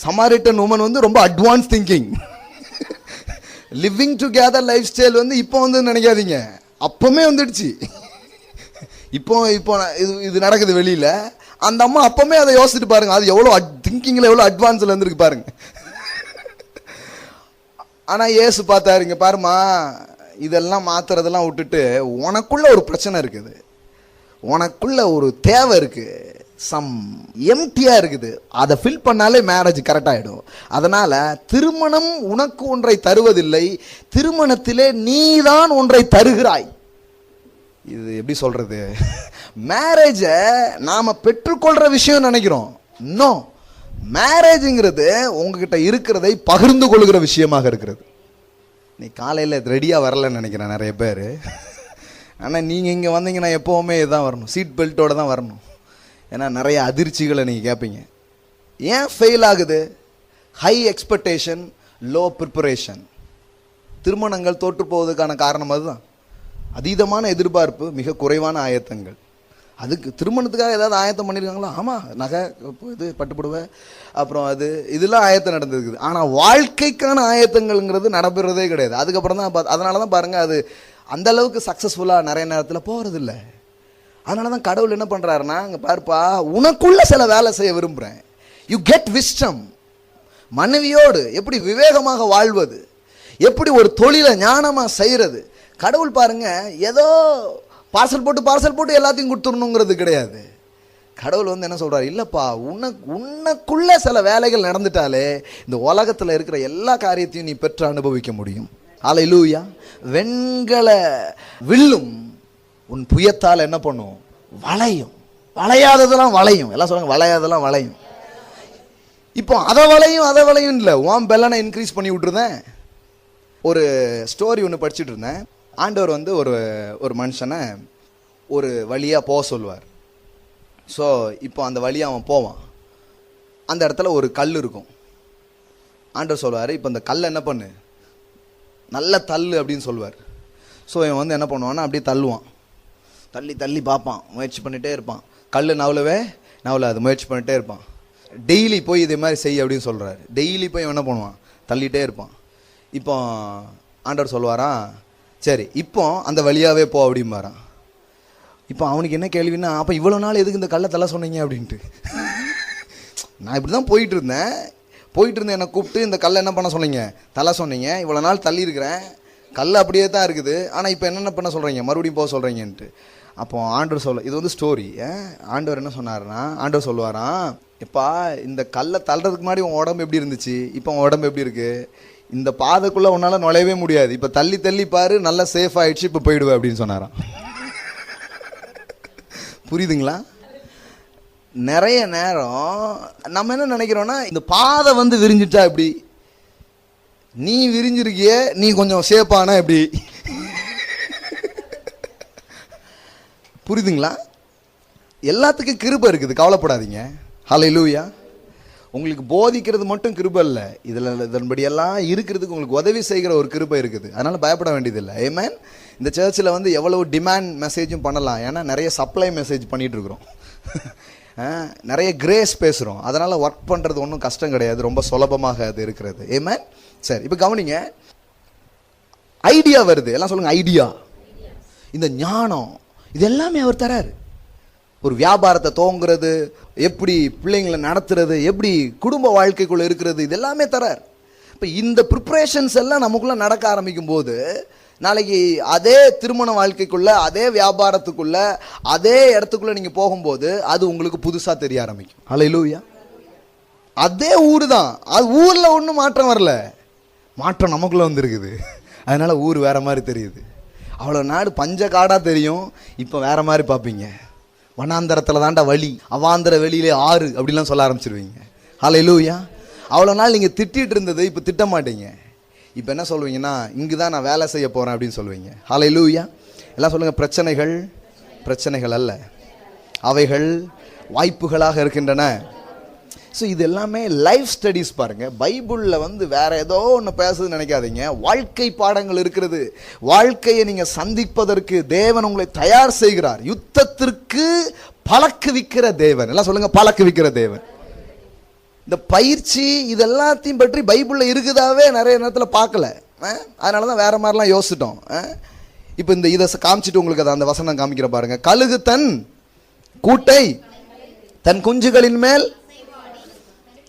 [SPEAKER 1] சமாரிட்டன் உமன் வந்து ரொம்ப advance thinking. Living together life style வந்து இப்போ வந்து நினைக்காதீங்க, அப்பவுமே வந்துடுச்சு. இப்போ இது நடக்குது வெளியில. அந்த அம்மா அப்பவுமே அதை யோசிச்சுட்டு பாருங்க, அது எவ்வளோ திங்கிங்ல எவ்வளோ அட்வான்ஸ்ல இருந்துருக்கு பாருங்க. ஆனா இயேசு பார்த்தாருங்க, பாருமா இதெல்லாம் மாத்துறதெல்லாம் விட்டுட்டு உனக்குள்ள ஒரு பிரச்சனை இருக்குது, உனக்குள்ள ஒரு தேவை இருக்கு, சம் எம்டியா இருக்குது, அதை ஃபில் பண்ணாலே மேரேஜ் கரெக்ட் ஆயிடும். அதனால திருமணம் உனக்கு ஒன்றை தருவதில்லை, திருமணத்திலே நீதான் ஒன்றை தருகிறாய். இது எப்படி சொல்றது, மேரேஜை நாம பெற்றுக்கொள்ற விஷயம் நினைக்கிறோம். இன்னும் மேரேஜுங்கிறது உங்ககிட்ட இருக்கிறதை பகிர்ந்து கொள்கிற விஷயமாக இருக்கிறது. நீ காலையில் ரெடியா வரலன்னு நினைக்கிறேன் நிறைய பேர். ஆனால் நீங்கள் இங்கே வந்தீங்கன்னா எப்போவுமே இதுதான் வரணும், சீட் பெல்ட்டோட தான் வரணும். ஏன்னா நிறைய அதிர்ச்சிகளை நீங்கள் கேட்பீங்க. ஏன் ஃபெயில் ஆகுது? High expectation, low preparation. திருமணங்கள் தோற்று போவதுக்கான காரணம் அதுதான். அதீதமான எதிர்பார்ப்பு, மிக குறைவான ஆயத்தங்கள். அதுக்கு திருமணத்துக்காக ஏதாவது ஆயத்தம் பண்ணியிருக்காங்களா? ஆமாம், நகை, இது பட்டுப்புடுவை, அப்புறம் இதெல்லாம் ஆயத்தம் நடந்திருக்குது. ஆனால் வாழ்க்கைக்கான ஆயத்தங்கள்ங்கிறது நடைபெறதே கிடையாது. அதுக்கப்புறம் தான் அதனால தான் பாருங்கள், அது அந்த அளவுக்கு சக்ஸஸ்ஃபுல்லாக நிறைய நேரத்தில் போகிறதில்ல. அதனால தான் கடவுள் என்ன பண்ணுறாருன்னா, அங்கே பாருப்பா, உனக்குள்ள சில வேலை செய்ய விரும்புகிறேன். You get wisdom. மனைவியோடு எப்படி விவேகமாக வாழ்வது, எப்படி ஒரு தொழிலை ஞானமாக செய்கிறது. கடவுள் பாருங்க, ஏதோ பார்சல் போட்டு எல்லாத்தையும் கொடுத்துடணுங்கிறது கிடையாது. கடவுள் வந்து என்ன சொல்றாரு, இல்லப்பா உனக்குள்ள சில வேலைகள் நடந்துட்டாலே இந்த உலகத்தில் இருக்கிற எல்லா காரியத்தையும் நீ பெற்று அனுபவிக்க முடியும். அல்லேலூயா. வெண்கல வில்லும் உன் புயத்தால் என்ன பண்ணும்? வளையும். வளையாததெல்லாம் வளையும். எல்லாம் சொல்லுங்க, வளையாததெல்லாம் வளையும். இப்போ அதை வளையும் இல்லை, உன் பெல்லனை இன்க்ரீஸ் பண்ணி விட்டுருந்தேன். ஒரு ஸ்டோரி ஒன்று படிச்சுட்டு இருந்தேன். ஆண்டவர் வந்து ஒரு மனுஷனை ஒரு வழியாக போக சொல்லுவார். ஸோ இப்போ அந்த வழியாக அவன் போவான். அந்த இடத்துல ஒரு கல் இருக்கும். ஆண்டவர் சொல்லுவார், இப்போ அந்த கல்லை என்ன பண்ணு, நல்ல தள்ளு அப்படின்னு சொல்லுவார். ஸோ இவன் வந்து என்ன பண்ணுவான்னா அப்படியே தள்ளுவான். தள்ளி பார்ப்பான், முயற்சி பண்ணிகிட்டே இருப்பான். கல் நவலாது, முயற்சி பண்ணிகிட்டே இருப்பான். டெய்லி போய் இதே மாதிரி செய் அப்படின்னு சொல்கிறாரு. டெய்லி போய் இவன் என்ன பண்ணுவான், தள்ளிகிட்டே இருப்பான். இப்போ ஆண்டவர் சொல்லுவாரான், சரி இப்போ அந்த வழியாகவே போ அப்படிம்பாரான். இப்போ அவனுக்கு என்ன கேள்வின்னா, அப்போ இவ்வளோ நாள் எதுக்கு இந்த கல்லை தள்ள சொன்னீங்க அப்படின்ட்டு. நான் இப்படி தான் போயிட்டு இருந்தேன், என்னை கூப்பிட்டு இந்த கல்லை என்ன பண்ண சொன்னீங்க, தள்ள சொன்னீங்க. இவ்வளோ நாள் தள்ளி இருக்கிறேன், கல் அப்படியே தான் இருக்குது, ஆனால் இப்போ என்னென்ன பண்ண சொல்கிறீங்க, மறுபடியும் போக சொல்கிறீங்கன்ட்டு. அப்போ ஆண்டவர் இது வந்து ஸ்டோரி. ஆண்டவர் என்ன சொன்னார்னா, ஆண்டவர் சொல்லுவாராம், எப்பா இந்த கல்லை தள்ளுறதுக்கு முன்னாடி உன் உடம்பு எப்படி இருந்துச்சு, இப்போ உன் உடம்பு எப்படி இருக்குது, இந்த பாதைக்குள்ளே உன்னால் நுழையவே முடியாது, இப்போ தள்ளி பாரு, நல்லா சேஃப் ஆகிடுச்சு, இப்போ போயிடுவேன் அப்படின்னு சொன்னாராம். புரியுதுங்களா? நிறைய நேரம் நம்ம என்ன நினைக்கிறோம்னா, இந்த பாதை வந்து விரிஞ்சிட்டா எப்படி, நீ விரிஞ்சிருக்கிய, நீ கொஞ்சம் சேஃபானா எப்படி. புரியுதுங்களா? எல்லாத்துக்கும் கிருபை இருக்குது, கவலைப்படாதீங்க. ஹல்லேலூயா. உங்களுக்கு போதிக்கிறது மட்டும் கிருபை இல்லை, இதன்படியெல்லாம் இருக்கிறதுக்கு உங்களுக்கு உதவி செய்கிற ஒரு கிருபை இருக்குது. அதனால் பயப்பட வேண்டியதில்லை. ஆமென். இந்த சர்ச்சில் வந்து எவ்வளவு டிமாண்ட் மெசேஜும் பண்ணலாம், ஏன்னா நிறைய சப்ளை மெசேஜ் பண்ணிகிட்டு இருக்கிறோம், நிறைய கிரேஸ் பேசுகிறோம். அதனால் ஒர்க் பண்ணுறது ஒன்றும் கஷ்டம் கிடையாது, ரொம்ப சுலபமாக அது இருக்கிறது. ஆமென். சரி, இப்போ கவனிங்க, ஐடியா வருது. எல்லாம் சொல்லுங்கள், ஐடியா. இந்த ஞானம் இது எல்லாமே அவர் தராரு. ஒரு வியாபாரத்தை துவங்குறது, எப்படி பிள்ளைங்களை நடத்துறது, எப்படி குடும்ப வாழ்க்கைக்குள்ளே இருக்கிறது, இது எல்லாமே தரார். இப்போ இந்த ப்ரிப்ரேஷன்ஸ் எல்லாம் நமக்குள்ளே நடக்க ஆரம்பிக்கும் போது, நாளைக்கு அதே திருமண வாழ்க்கைக்குள்ளே, அதே வியாபாரத்துக்குள்ளே, அதே இடத்துக்குள்ளே நீங்கள் போகும்போது அது உங்களுக்கு புதுசாக தெரிய ஆரம்பிக்கும். அல்லேலூயா. அதே ஊர் தான், அது ஊரில் ஒன்றும் மாற்றம் வரல, மாற்றம் நமக்குள்ளே வந்துருக்குது. அதனால் ஊர் வேறு மாதிரி தெரியுது. அவ்வளோ நாடு பஞ்ச காடாக தெரியும், இப்போ வேறு மாதிரி பார்ப்பீங்க. வனாந்தரத்தில் தாண்டா வழி, அவாந்தர வெளியிலே ஆறு அப்படிலாம் சொல்ல ஆரம்பிச்சிருவீங்க. ஹல்லேலூயா. அவ்வளோ நாள் நீங்கள் திட்டிகிட்டு இருந்தது இப்போ திட்ட மாட்டீங்க. இப்போ என்ன சொல்லுவீங்கன்னா, இங்கு தான் நான் வேலை செய்ய போகிறேன் அப்படின்னு சொல்லுவீங்க. ஹல்லேலூயா. எல்லாம் சொல்லுங்கள், பிரச்சனைகள் அல்ல, அவைகள் வாய்ப்புகளாக இருக்கின்றன. ஸோ இது எல்லாமே லைஃப் ஸ்டடீஸ். பாருங்கள், பைபிளில் வந்து வேற ஏதோ ஒன்று பேசுதுன்னு நினைக்காதீங்க, வாழ்க்கை பாடங்கள் இருக்கிறது. வாழ்க்கையை நீங்கள் சந்திப்பதற்கு தேவன் உங்களை தயார் செய்கிறார். யுத்தத்திற்கு பழக்குவிக்கிற தேவன். எல்லாம் சொல்லுங்க, பழக்குவிக்கிற தேவன். இந்த பயிற்சி இது எல்லாத்தையும் பற்றி பைபிளில் இருக்குதாவே நிறைய நேரத்தில் பார்க்கல. அதனால தான் வேற மாதிரிலாம் யோசிச்சிட்டோம். இப்போ இந்த இதை காமிச்சிட்டு உங்களுக்கு அதை அந்த வசனம் காமிக்கிற பாருங்க. கழுகு தன் கூட்டை தன் குஞ்சுகளின் மேல்.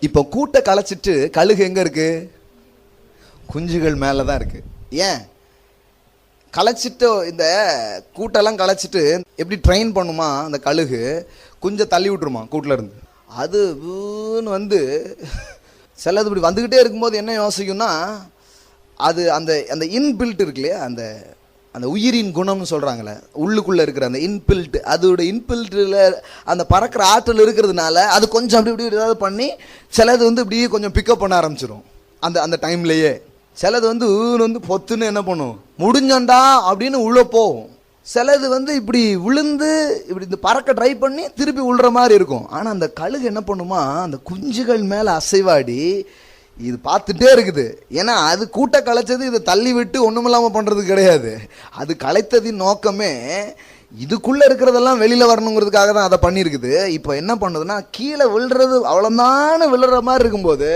[SPEAKER 1] இப்போ கூட்டை களைச்சிட்டு கழுகு எங்க இருக்கு? குஞ்சுகள் மேல தான் இருக்கு. ஏன் களைச்சிட்டு இந்த கூட்டெல்லாம் களைச்சிட்டு எப்படி ட்ரெயின் பண்ணுமா அந்த கழுகு? குஞ்சை தள்ளி விட்டுருமா கூட்டில் இருந்து. அது வந்து சிலது இப்படி வந்துக்கிட்டே இருக்கும்போது என்ன யோசிக்கும்னா, அது அந்த அந்த இன்பில்ட் இருக்கு இல்லையா, அந்த அந்த உயிரின் குணம்னு சொல்கிறாங்களே, உள்ளுக்குள்ளே இருக்கிற அந்த இன்பில்ட், அதோட இன்பில்ட்டில் அந்த பறக்கிற ஆற்றல் இருக்கிறதுனால அது கொஞ்சம் அப்படி இப்படி ஏதாவது பண்ணி சிலது வந்து இப்படியே கொஞ்சம் பிக்கப் பண்ண ஆரம்பிச்சிடும் அந்த அந்த டைம்லேயே. சிலது வந்து பொத்துன்னு என்ன பண்ணும், முடிஞ்சண்டா அப்படின்னு உள்ளே போகும். சிலது வந்து இப்படி விழுந்து இப்படி இந்த பறக்க ட்ரை பண்ணி திருப்பி விழுற மாதிரி இருக்கும். ஆனால் அந்த கழுகு என்ன பண்ணுமா, அந்த குஞ்சுகள் மேலே அசைவாடி இது பார்த்துட்டே இருக்குது. ஏன்னா அது கூட்ட களைச்சது இதை தள்ளி விட்டு ஒன்றுமில்லாமல் பண்ணுறது கிடையாது. அது களைத்ததின் நோக்கமே இதுக்குள்ளே இருக்கிறதெல்லாம் வெளியில் வரணுங்கிறதுக்காக தான் அதை பண்ணியிருக்குது. இப்போ என்ன பண்ணுதுன்னா, கீழே விழுறது அவ்வளோதானு விழுற மாதிரி இருக்கும்போது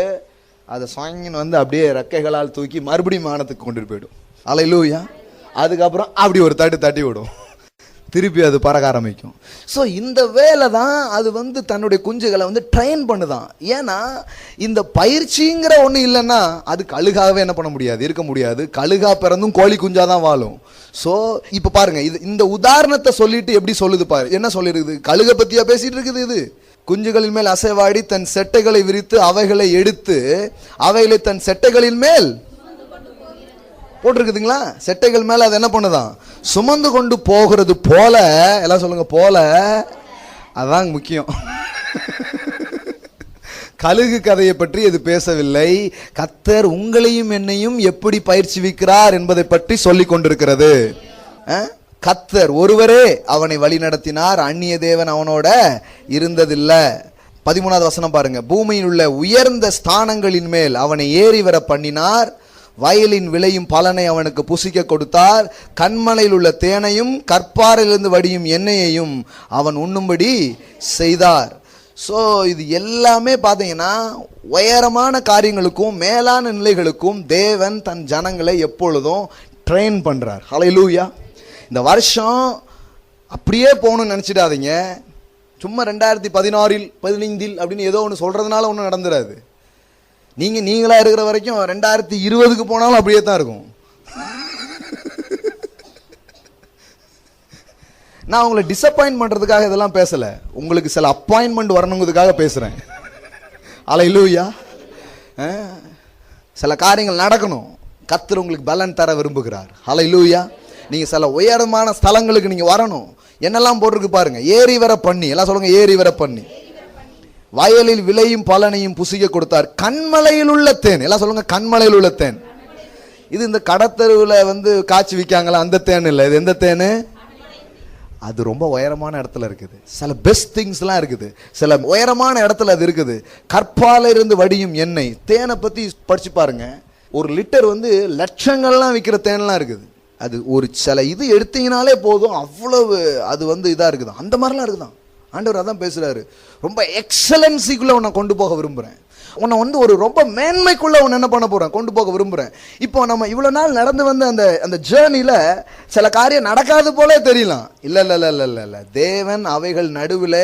[SPEAKER 1] அதை சாங்கின்னு வந்து அப்படியே ரெக்கைகளால் தூக்கி மறுபடியும் வானத்துக்கு கொண்டு போயிடும். அல்லேலூயா. அதுக்கப்புறம் அப்படி ஒரு தட்டி விடும், திருப்பி அது பறக்க ஆரம்பிக்கும். ஸோ இந்த வேலை தான் அது வந்து தன்னுடைய குஞ்சுகளை வந்து ட்ரெயின் பண்ணுதான். ஏன்னா இந்த பயிற்சிங்கிற ஒன்று இல்லைன்னா அது கழுகாவே என்ன பண்ண முடியாது, இருக்க முடியாது. கழுகா பிறந்தும் கோழி குஞ்சா தான் வாழும். ஸோ இப்போ பாருங்க, இது இந்த உதாரணத்தை சொல்லிட்டு எப்படி சொல்லுது பாரு, என்ன சொல்லிருக்குது, கழுகை பத்தியா பேசிட்டு இருக்குது. இது குஞ்சுகளின் மேல் அசைவாடி தன் செட்டைகளை விரித்து அவைகளை எடுத்து அவைகளை தன் செட்டைகளின் மேல் போட்டிருக்குதுங்களா. செட்டைகள் மேல அது என்ன பண்ணுதான், சுமந்து கொண்டு போகிறது போல. எல்லாம் சொல்லுங்க போல. அதான் முக்கியம். கழுகு கதையை பற்றி இது பேசவில்லை. கர்த்தர் உங்களையும் என்னையும் எப்படி பயிற்சிவிக்கிறார் என்பதை பற்றி சொல்லிக் கொண்டிருக்கிறது. கர்த்தர் ஒருவரே அவனை வழி நடத்தினார், அந்நிய தேவன் அவனோட இருந்ததில்லை. 13வது வசனம் பாருங்க. பூமியில் உள்ள உயர்ந்த ஸ்தானங்களின் மேல் அவனை ஏறி வர பண்ணினார், வயலின் விளையும் பலனை அவனுக்கு புசிக்க கொடுத்தார், கண்மலையில் உள்ள தேனையும் கற்பாரிலிருந்து வடியும் எண்ணெயையும் அவன் உண்ணும்படி செய்தார். ஸோ இது எல்லாமே பார்த்தீங்கன்னா உயரமான காரியங்களுக்கும் மேலான நிலைகளுக்கும் தேவன் தன் ஜனங்களை எப்பொழுதும் ட்ரெயின் பண்ணுறார். ஹல்லேலூயா. இந்த வருஷம் அப்படியே போகணும்னு நினச்சிடாதீங்க. சும்மா 2016 15 அப்படின்னு ஏதோ ஒன்று சொல்கிறதுனால ஒன்றும் நடந்துடாது. நீங்களா இருக்கிற வரைக்கும் 2020க்கு போனாலும் அப்படியே தான் இருக்கும். நான் உங்களை டிசப்பாயின்ட் பண்றதுக்காக இதெல்லாம் பேசல, உங்களுக்கு சில அப்பாயின்மெண்ட் வரணுங்கிறதுக்காக பேசுறேன். அல்லேலூயா. சில காரியங்கள் நடக்கணும், கர்த்தர் உங்களுக்கு பலன் தர விரும்புகிறார். அல்லேலூயா. நீங்க சில உயரமான ஸ்தலங்களுக்கு நீங்க வரணும். என்னெல்லாம் போட்டிருக்கு பாருங்க. ஏறி வர பண்ணி, எல்லாம் சொல்லுங்க, ஏறி வர பண்ணி. வயலில் விளையும் பலனையும் புசிக்க கொடுத்தார், கண்மலையில் உள்ள தேன். எல்லாம் சொல்லுங்க, கண்மலையில் உள்ள தேன். இது இந்த கடத்தருவில் வந்து காய்ச்சி விற்காங்களா அந்த தேன் இல்லை. இது எந்த தேன்? அது ரொம்ப உயரமான இடத்துல இருக்குது. சில பெஸ்ட் திங்ஸ்லாம் இருக்குது, சில உயரமான இடத்துல அது இருக்குது. கற்பால இருந்து வடியும் எண்ணெய். தேனை பற்றி படிச்சு பாருங்க. ஒரு லிட்டர் வந்து லட்சங்கள்லாம் விற்கிற தேன்லாம் இருக்குது. அது ஒரு சில இது எடுத்தீங்கனாலே போதும், அவ்வளவு அது வந்து இதாக இருக்குது. அந்த மாதிரிலாம் இருக்குதான். ஆண்டவர் அதான் பேசுறாரு, ரொம்ப எக்ஸலன்சிக்குள்ள உன்னை கொண்டு போக விரும்புகிறேன், உன்னை வந்து ஒரு ரொம்ப மேன்மைக்குள்ள உன்னை என்ன பண்ண போகிறேன், கொண்டு போக விரும்புகிறேன். இப்போ நம்ம இவ்வளோ நாள் நடந்து வந்த அந்த அந்த ஜேர்னியில் சில காரியம் நடக்காது போலே தெரியலாம். இல்லை இல்லை இல்லை இல்லை இல்லை இல்லை தேவன் அவைகள் நடுவில்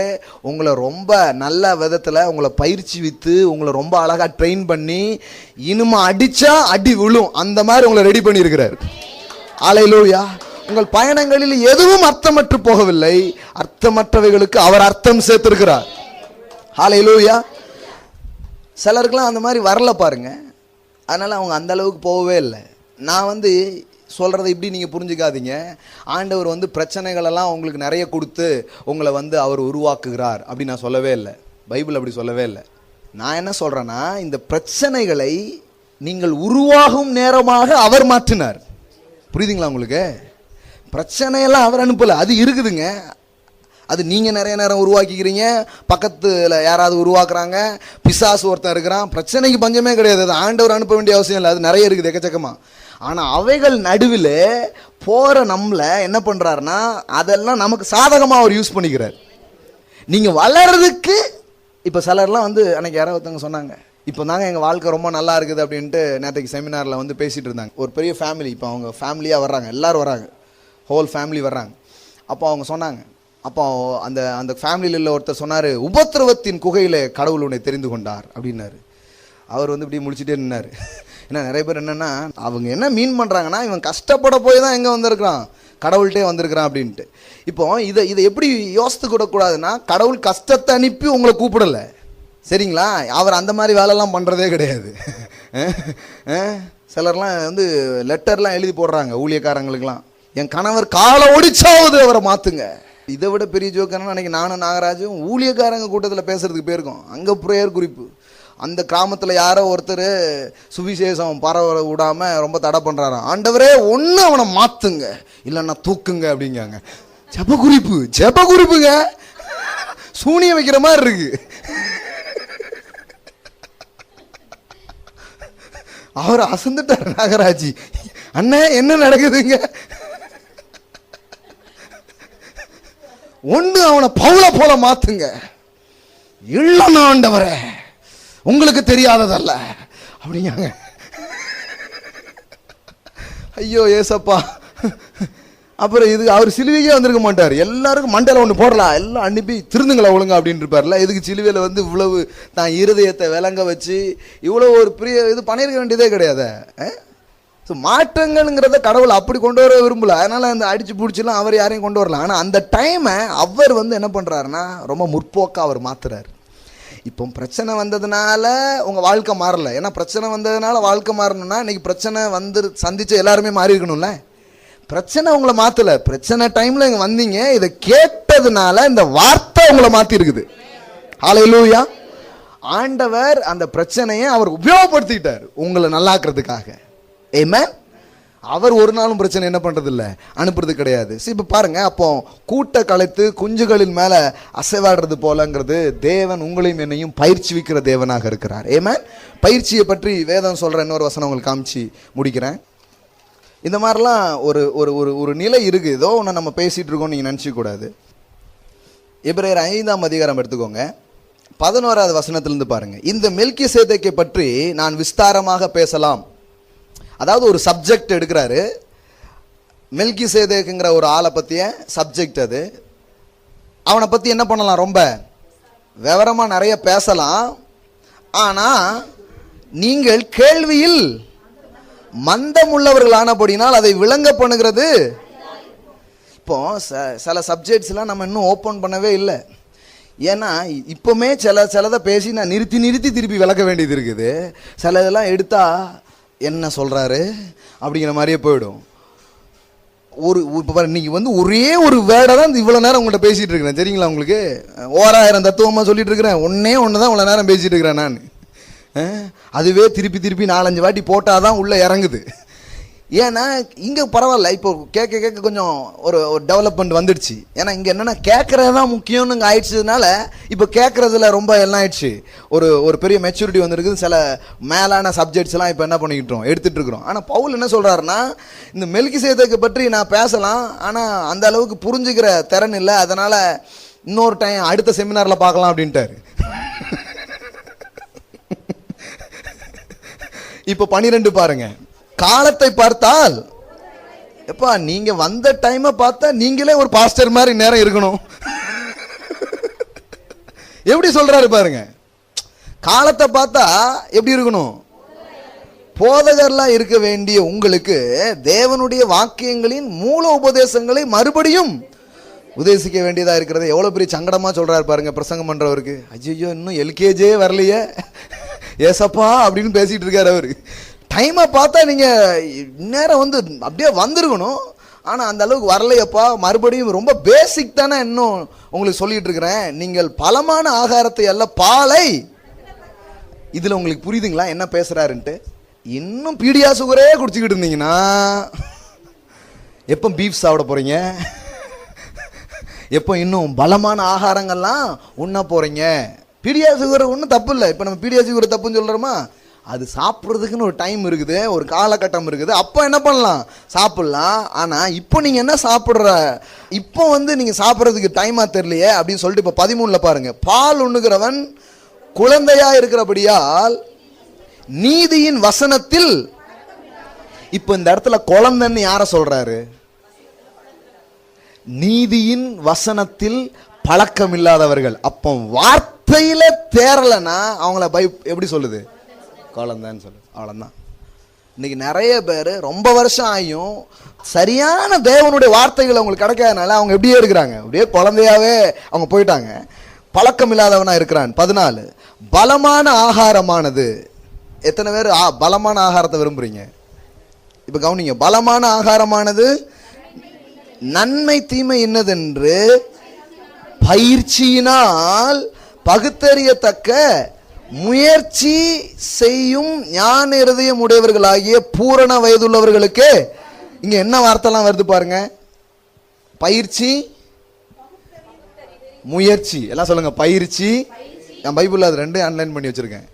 [SPEAKER 1] உங்களை ரொம்ப நல்ல விதத்தில் உங்களை பயிற்சி வித்து உங்களை ரொம்ப அழகாக ட்ரெயின் பண்ணி இனிமே அடித்தா அடி விழும் அந்த மாதிரி உங்களை ரெடி பண்ணியிருக்கிறார். அல்லேலூயா. உங்கள் பயணங்களில் எதுவும் அர்த்தமற்று போகவில்லை, அர்த்தமற்றவைகளுக்கு அவர் அர்த்தம் சேர்த்திருக்கிறார். ஹல்லேலூயா. சிலருக்குலாம் அந்த மாதிரி வரல பாருங்க, அதனால அவங்க அந்த அளவுக்கு போகவே இல்லை. நான் வந்து சொல்றதை இப்படி நீங்க புரிஞ்சுக்காதீங்க. ஆண்டவர் வந்து பிரச்சனைகளெல்லாம் உங்களுக்கு நிறைய கொடுத்து உங்களை வந்து அவர் உருவாக்குகிறார் அப்படி நான் சொல்லவே இல்லை. பைபிள் அப்படி சொல்லவே இல்லை. நான் என்ன சொல்றேன்னா, இந்த பிரச்சனைகளை நீங்கள் உருவாகும் நேரமாக அவர் மாற்றினார். புரியுதுங்களா உங்களுக்கு? பிரச்சனையெல்லாம் அவர் அனுப்பல, அது இருக்குதுங்க. அது நீங்க நிறைய நேரம் உருவாக்கிக்கிறீங்க, பக்கத்துல யாராவது உருவாக்குறாங்க, பிசாசு ஒருத்தன் இருக்கிறான். பிரச்சனைக்கு பஞ்சமே கிடையாது. அது ஆண்டவர் அனுப்ப வேண்டிய அவசியம் இல்லை, அது நிறைய இருக்குது எக்கச்சக்கமா. ஆனா அவைகள் நடுவில் போற நம்மள என்ன பண்றாருன்னா, அதெல்லாம் நமக்கு சாதகமா அவர் யூஸ் பண்ணிக்கிறார். நீங்க வளர்றதுக்கு இப்போ சிலர்லாம் வந்து அன்னைக்கு யாரோ ஒருத்தவங்க சொன்னாங்க, இப்போ தாங்க எங்கள் வாழ்க்கை ரொம்ப நல்லா இருக்குது அப்படின்ட்டு நேற்றுக்கு செமினாரில் வந்து பேசிகிட்டு இருந்தாங்க. ஒரு பெரிய ஃபேமிலி, இப்போ அவங்க ஃபேமிலியாக வர்றாங்க, எல்லோரும் வராங்க, ஹோல் ஃபேமிலி வர்றாங்க. அப்போ அவங்க சொன்னாங்க, அப்போ அந்த அந்த ஃபேமிலியில் உள்ள ஒருத்தர் சொன்னார், உபத்திரவத்தின் குகையில் கடவுள் உன்னை தெரிந்து கொண்டார் அப்படின்னாரு. அவர் வந்து இப்படி முடிச்சுட்டே நின்னார். ஏன்னா நிறைய பேர் என்னென்னா அவங்க என்ன மீன் பண்ணுறாங்கன்னா, இவன் கஷ்டப்பட போய் தான் எங்கே வந்திருக்கிறான், கடவுள்கிட்டே வந்திருக்கிறான் அப்படின்ட்டு. இப்போ இதை எப்படி யோசித்து கூடக்கூடாதுன்னா, கடவுள் கஷ்டத்தை அனுப்பி உங்களை கூப்பிடலை, சரிங்களா? அவர் அந்த மாதிரி வேலைலாம் பண்ணுறதே கிடையாது. சிலர்லாம் வந்து லெட்டர்லாம் எழுதி போடுறாங்க ஊழியக்காரங்களுக்கெல்லாம், என் கணவர் காலை ஒடிச்சாவது அவரை மாற்றுங்க. இதை விட பெரிய ஜோக்கர்னா அன்றைக்கி நானும் நாகராஜும் ஊழியக்காரங்க கூட்டத்தில் பேசுகிறதுக்கு போயிருக்கோம். அங்கே ப்ரேயர் குறிப்பு, அந்த கிராமத்தில் யாரோ ஒருத்தர் சுவிசேஷம் பரவ விடாமல் ரொம்ப தடை பண்ணுறாராம். ஆண்டவரே ஒன்று அவனை மாற்றுங்க, இல்லைன்னா தூக்குங்க அப்படிங்காங்க. ஜெப குறிப்புங்க, சூனியம் வைக்கிற மாதிரி இருக்கு. அவர் அசந்துட்டார் நாகராஜி. அண்ணன் என்ன நடக்குதுங்க? ஒன்று அவனை பவுல போல மாத்துங்க, இல்லைன்னா ஆண்டவரே உங்களுக்கு தெரியாததல்ல அப்படிங்காங்க. ஐயோ ஏசப்பா. அப்புறம் இது அவர் சிலுவைக்கே வந்திருக்க மாட்டார், எல்லாருக்கும் மண்டையில் ஒன்று போடலாம், எல்லாம் அனுப்பி திருந்துங்களா ஒழுங்கா அப்படின்னு இருப்பார்ல. எதுக்கு சிலுவையில் வந்து இவ்வளவு தான் இருதயத்தை விளங்க வச்சு இவ்வளோ ஒரு பெரிய இது பண்ணியிருக்க வேண்டியதே கிடையாது. ஸோ மாற்றங்கள்ங்கிறத கடவுள் அப்படி கொண்டு வர விரும்பல, அதனால் அந்த அடிச்சு பிடிச்சிலாம் அவர் யாரையும் கொண்டு வரலாம். ஆனால் அந்த டைமை அவர் வந்து என்ன பண்ணுறாருன்னா ரொம்ப முற்போக்காக அவர் மாற்றுறாரு. இப்போ பிரச்சனை வந்ததுனால உங்கள் வாழ்க்கை மாறலை, ஏன்னா பிரச்சனை வந்ததுனால வாழ்க்கை மாறணும்னா இன்றைக்கி பிரச்சனை வந்து சந்தித்து எல்லாருமே மாறி இருக்கணும்ல. பிரச்சனை உங்களை மாற்றலை, பிரச்சனை டைமில் இங்கே வந்தீங்க, இதை கேட்டதுனால இந்த வார்த்தை உங்களை மாற்றி இருக்குது. ஹல்லேலூயா. ஆண்டவர் அந்த பிரச்சனையை அவர் உபயோகப்படுத்திக்கிட்டார் உங்களை நல்லாக்குறதுக்காக. ஆமென். அவர் ஒரு நாளும் பிரச்சனை என்ன பண்ணுறது இல்லை, அனுப்புறது கிடையாது. சரி, இப்போ பாருங்கள், அப்போ கூட்ட கலைத்து குஞ்சுகளின் மேலே அசைவாடுறது போலங்கிறது தேவன் உங்களையும் என்னையும் பயிற்சி வைக்கிற தேவனாக இருக்கிறார். ஆமென். பயிற்சியை பற்றி வேதம் சொல்கிற இன்னொரு வசனம் உங்களுக்கு காமிச்சு முடிக்கிறேன். இந்த மாதிரிலாம் ஒரு ஒரு ஒரு ஒரு நிலை இருக்குது. ஏதோ ஒன்று நம்ம பேசிகிட்டு இருக்கோம் நீங்கள் நினச்சிக்கூடாது. எபிரேயர் 5ஆம் அதிகாரம் எடுத்துக்கோங்க, 11வது வசனத்திலிருந்து பாருங்கள். இந்த மெல்கிசேதேக்கை பற்றி நான் விஸ்தாரமாக பேசலாம். அதாவது ஒரு சப்ஜெக்ட் எடுக்கிறாரு, மெல்கிசேதேக்குங்கிற ஒரு ஆளை பற்றிய சப்ஜெக்ட் அது. அவனை பற்றி என்ன பண்ணலாம், ரொம்ப விவரமாக நிறைய பேசலாம். ஆனால் நீங்கள் கேள்வியில் மந்தம் உள்ளவர்களானபடினால் அதை விளங்க பண்ணுகிறது. இப்போ சில சப்ஜெக்ட்ஸ்லாம் நம்ம இன்னும் ஓப்பன் பண்ணவே இல்லை. ஏன்னா இப்போவுமே சிலதை பேசி நான் நிறுத்தி திருப்பி விளக்க வேண்டியது இருக்குது. சில இதெல்லாம் எடுத்தால் என்ன சொல்கிறாரு அப்படிங்கிற மாதிரியே போயிடும். இப்போ இன்னைக்கு வந்து ஒரே ஒரு வேர்டை தான் இவ்வளோ நேரம் உங்கள்கிட்ட பேசிகிட்டு இருக்கிறேன், சரிங்களா? உங்களுக்கு 1000 தத்துவமாக சொல்லிட்டு இருக்கிறேன், ஒன்று தான் இவ்வளோ நேரம் பேசிகிட்டு இருக்கிறேன் நான். அதுவே திருப்பி 4-5 வாட்டி போட்டால் தான் உள்ளே இறங்குது. ஏன்னா இங்கே பரவாயில்ல, இப்போ கேட்க கொஞ்சம் ஒரு டெவலப்மெண்ட் வந்துடுச்சு. ஏன்னா இங்கே என்னென்னா கேட்குறது தான் முக்கியம்னு ஆயிடுச்சதுனால இப்போ கேட்குறதுல ரொம்ப எல்லாம் ஆயிடுச்சு. ஒரு பெரிய மெச்சூரிட்டி வந்துருக்குது. சில மேலான சப்ஜெக்ட்ஸ்லாம் இப்போ என்ன பண்ணிக்கிட்டோம், எடுத்துகிட்டு இருக்கிறோம். ஆனால் பவுல் என்ன சொல்கிறாருன்னா, இந்த மெல்கிசேதேக்கை பற்றி நான் பேசலாம், ஆனால் அந்த அளவுக்கு புரிஞ்சுக்கிற திறன் இல்லை, அதனால் இன்னொரு டைம் அடுத்த செமினாரில் பார்க்கலாம் அப்படின்ட்டாரு. இப்போ 12 பாருங்க. காலத்தை பார்த்தால் எப்பா நீங்க வந்த டைமை பார்த்தா நீங்களே ஒரு பாஸ்டர் மாதிரி நேரம் இருக்கணும். எப்படி சொல்றாரு பாருங்க, காலத்தை பார்த்தா எப்படி இருக்கணும், போதகர்லாம் இருக்க வேண்டிய உங்களுக்கு தேவனுடைய வாக்கியங்களின் மூல உபதேசங்களை மறுபடியும் உபதேசிக்க வேண்டியதா இருக்கிறது. எவ்வளவு பெரிய சங்கடமா சொல்றாரு பாருங்க பிரசங்கம் பண்றவருக்கு. ஐயோ இன்னும் எல்கேஜே வரலையே ஏசப்பா அப்படின்னு பேசிட்டு இருக்காரு அவரு. டைமை பார்த்தா நீங்கள் நேரம் வந்து அப்படியே வந்திருக்கணும், ஆனால் அந்த அளவுக்கு வரலையப்பா. மறுபடியும் ரொம்ப பேசிக் தானே இன்னும் உங்களுக்கு சொல்லிட்டு இருக்கிறேன். நீங்கள் பலமான ஆகாரத்தை அல்ல பாலை. இதில் உங்களுக்கு புரியுதுங்களா என்ன பேசுகிறாருன்ட்டு? இன்னும் பீடியா சுகரே குடிச்சிக்கிட்டு இருந்தீங்கன்னா எப்போ பீஃப் சாப்பிட போகிறீங்க, எப்போ இன்னும் பலமான ஆகாரங்கள்லாம் உண்ண போகிறீங்க? பீடியா சுகர் ஒன்றும் தப்பு இல்லை. இப்போ நம்ம பீடியா சுகர் தப்புன்னு சொல்கிறோமா? அது சாப்பிட்றதுக்குன்னு ஒரு டைம் இருக்குது, ஒரு காலகட்டம் இருக்குது, அப்போ என்ன பண்ணலாம், சாப்பிட்லாம். ஆனால் இப்போ நீங்கள் என்ன சாப்பிட்ற, இப்போ வந்து நீங்கள் சாப்பிட்றதுக்கு டைமாக தெரியலையே அப்படின்னு சொல்லிட்டு இப்போ 13 பாருங்க, பால் உண்ணுகிறவன் குழந்தையா இருக்கிறபடியால் நீதியின் வசனத்தில். இப்ப இந்த இடத்துல குழந்தைன்னு யார சொல்றாரு? நீதியின் வசனத்தில் பழக்கம் இல்லாதவர்கள். அப்போ வார்த்தையில தேரலன்னா அவங்கள எப்படி சொல்லுது? குழந்தைன்னு சொல்லுது. அவ்வளவுதான். இன்னைக்கு நிறைய பேர் ரொம்ப வருஷம் ஆகியும் சரியான தேவனுடைய வார்த்தைகள் அவங்களுக்கு கிடைக்காதனால அவங்க எப்படியே இருக்கிறாங்க, அப்படியே குழந்தையாவே அவங்க போயிட்டாங்க. பழக்கம் இல்லாதவனா இருக்கிறான். 14 பலமான ஆகாரமானது. எத்தனை பேர் பலமான ஆகாரத்தை விரும்புறீங்க? இப்ப கவனிங்க, பலமான ஆகாரமானது நன்மை தீமை என்னதென்று பயிற்சியினால் பகுத்தறியத்தக்க முயற்சி செய்யும் ஞான இருதயம் உடையவர்களாகிய பூரண வயதுள்ளவர்களுக்கு. இங்க என்ன வார்த்தைலாம் வருது பாருங்க? பயிற்சி, முயற்சி. எல்லாம் சொல்லுங்க. பயிற்சி. நான் பைபிள் அது ரெண்டு அன்லைன் பண்ணி வச்சிருக்கேன்.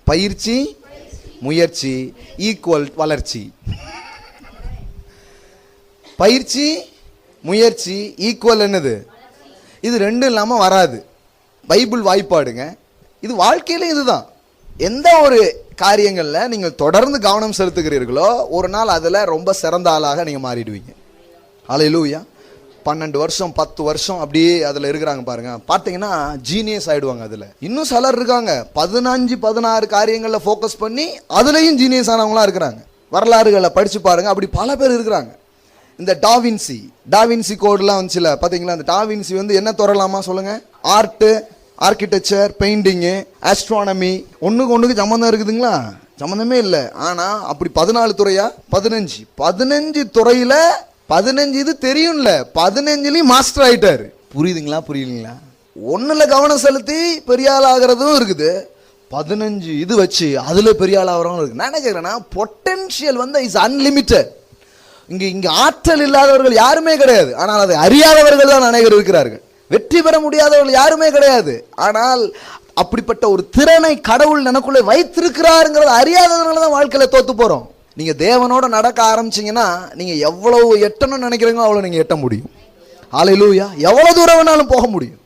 [SPEAKER 1] பயிற்சி, முயற்சி ஈக்குவல் வளர்ச்சி. பயிற்சி, முயற்சி ஈக்குவல் என்னது? இது ரெண்டும் இல்லாம வராது. பைபிள் வாய்ப்பாடுங்க. இது வாழ்க்கையில இதுதான். எந்த ஒரு காரியங்கள்ல நீங்கள் தொடர்ந்து கவனம் செலுத்துகிறீர்களோ ஒரு நாள் அதுல ரொம்ப சிறந்த ஆளாக நீங்க மாறிடுவீங்க. ஹல்லேலூயா. 12 வருஷம் 10 வருஷம் அப்படியே அதுல இருக்கிறாங்க பாருங்க, பார்த்தீங்கன்னா ஜீனியஸ் ஆயிடுவாங்க. அதுல இன்னும் சிலர் இருக்காங்க 15-16 காரியங்கள்ல ஃபோக்கஸ் பண்ணி அதுலயும் ஜீனியஸ் ஆனவங்களா இருக்கிறாங்க. வரலாறுகளை படிச்சு பாருங்க, அப்படி பல பேர் இருக்கிறாங்க. இந்த டாவின்சி கோட்லாம் வந்துச்சுல பாத்தீங்களா? அந்த டாவின்சி வந்து என்ன தொடரலாமா சொல்லுங்க? Art, architecture, painting, astronomy. ஒண்ணுக்கு சம்பந்தம் இருக்குதுங்களா? சம்பந்தமே இல்லை. ஆனா அப்படி 14 துறையா? 15 துறையில 15 இது தெரியும்ல, 15லயும் மாஸ்டர் ஆயிட்டாரு. புரியுதுங்களா? புரியுதுங்களா? ஒண்ணுல கவனம் செலுத்தி பெரிய ஆள் ஆகிறதும் இருக்குது, 15 இது வச்சு அதுல பெரிய ஆள் ஆகிறவங்க இருக்கு. நான் என்ன கேட்கிறேன்னா, பொட்டன்ஷியல் வந்து இஸ் அன்லிமிட்டட். இங்க ஆற்றல் இல்லாதவர்கள் யாருமே கிடையாது, ஆனால் அதை அறியாதவர்கள் தான் அனைவரும் இருக்கிறார்கள். வெற்றி பெற முடியாதவர்கள் யாருமே கிடையாது, ஆனால் அப்படிப்பட்ட ஒரு திறனை கடவுள் எனக்குள்ளே வைத்திருக்கிறாருங்கிறத அறியாதவர்கள் தான் வாழ்க்கையில தோத்து போறோம். நீங்க தேவனோட நடக்க ஆரம்பிச்சீங்கன்னா நீங்க எவ்வளவு எட்டணும்னு நினைக்கிறீங்களோ அவ்வளவு நீங்க எட்ட முடியும். ஹல்லேலூயா. எவ்வளவு தூரம் வேணாலும் போக முடியும்.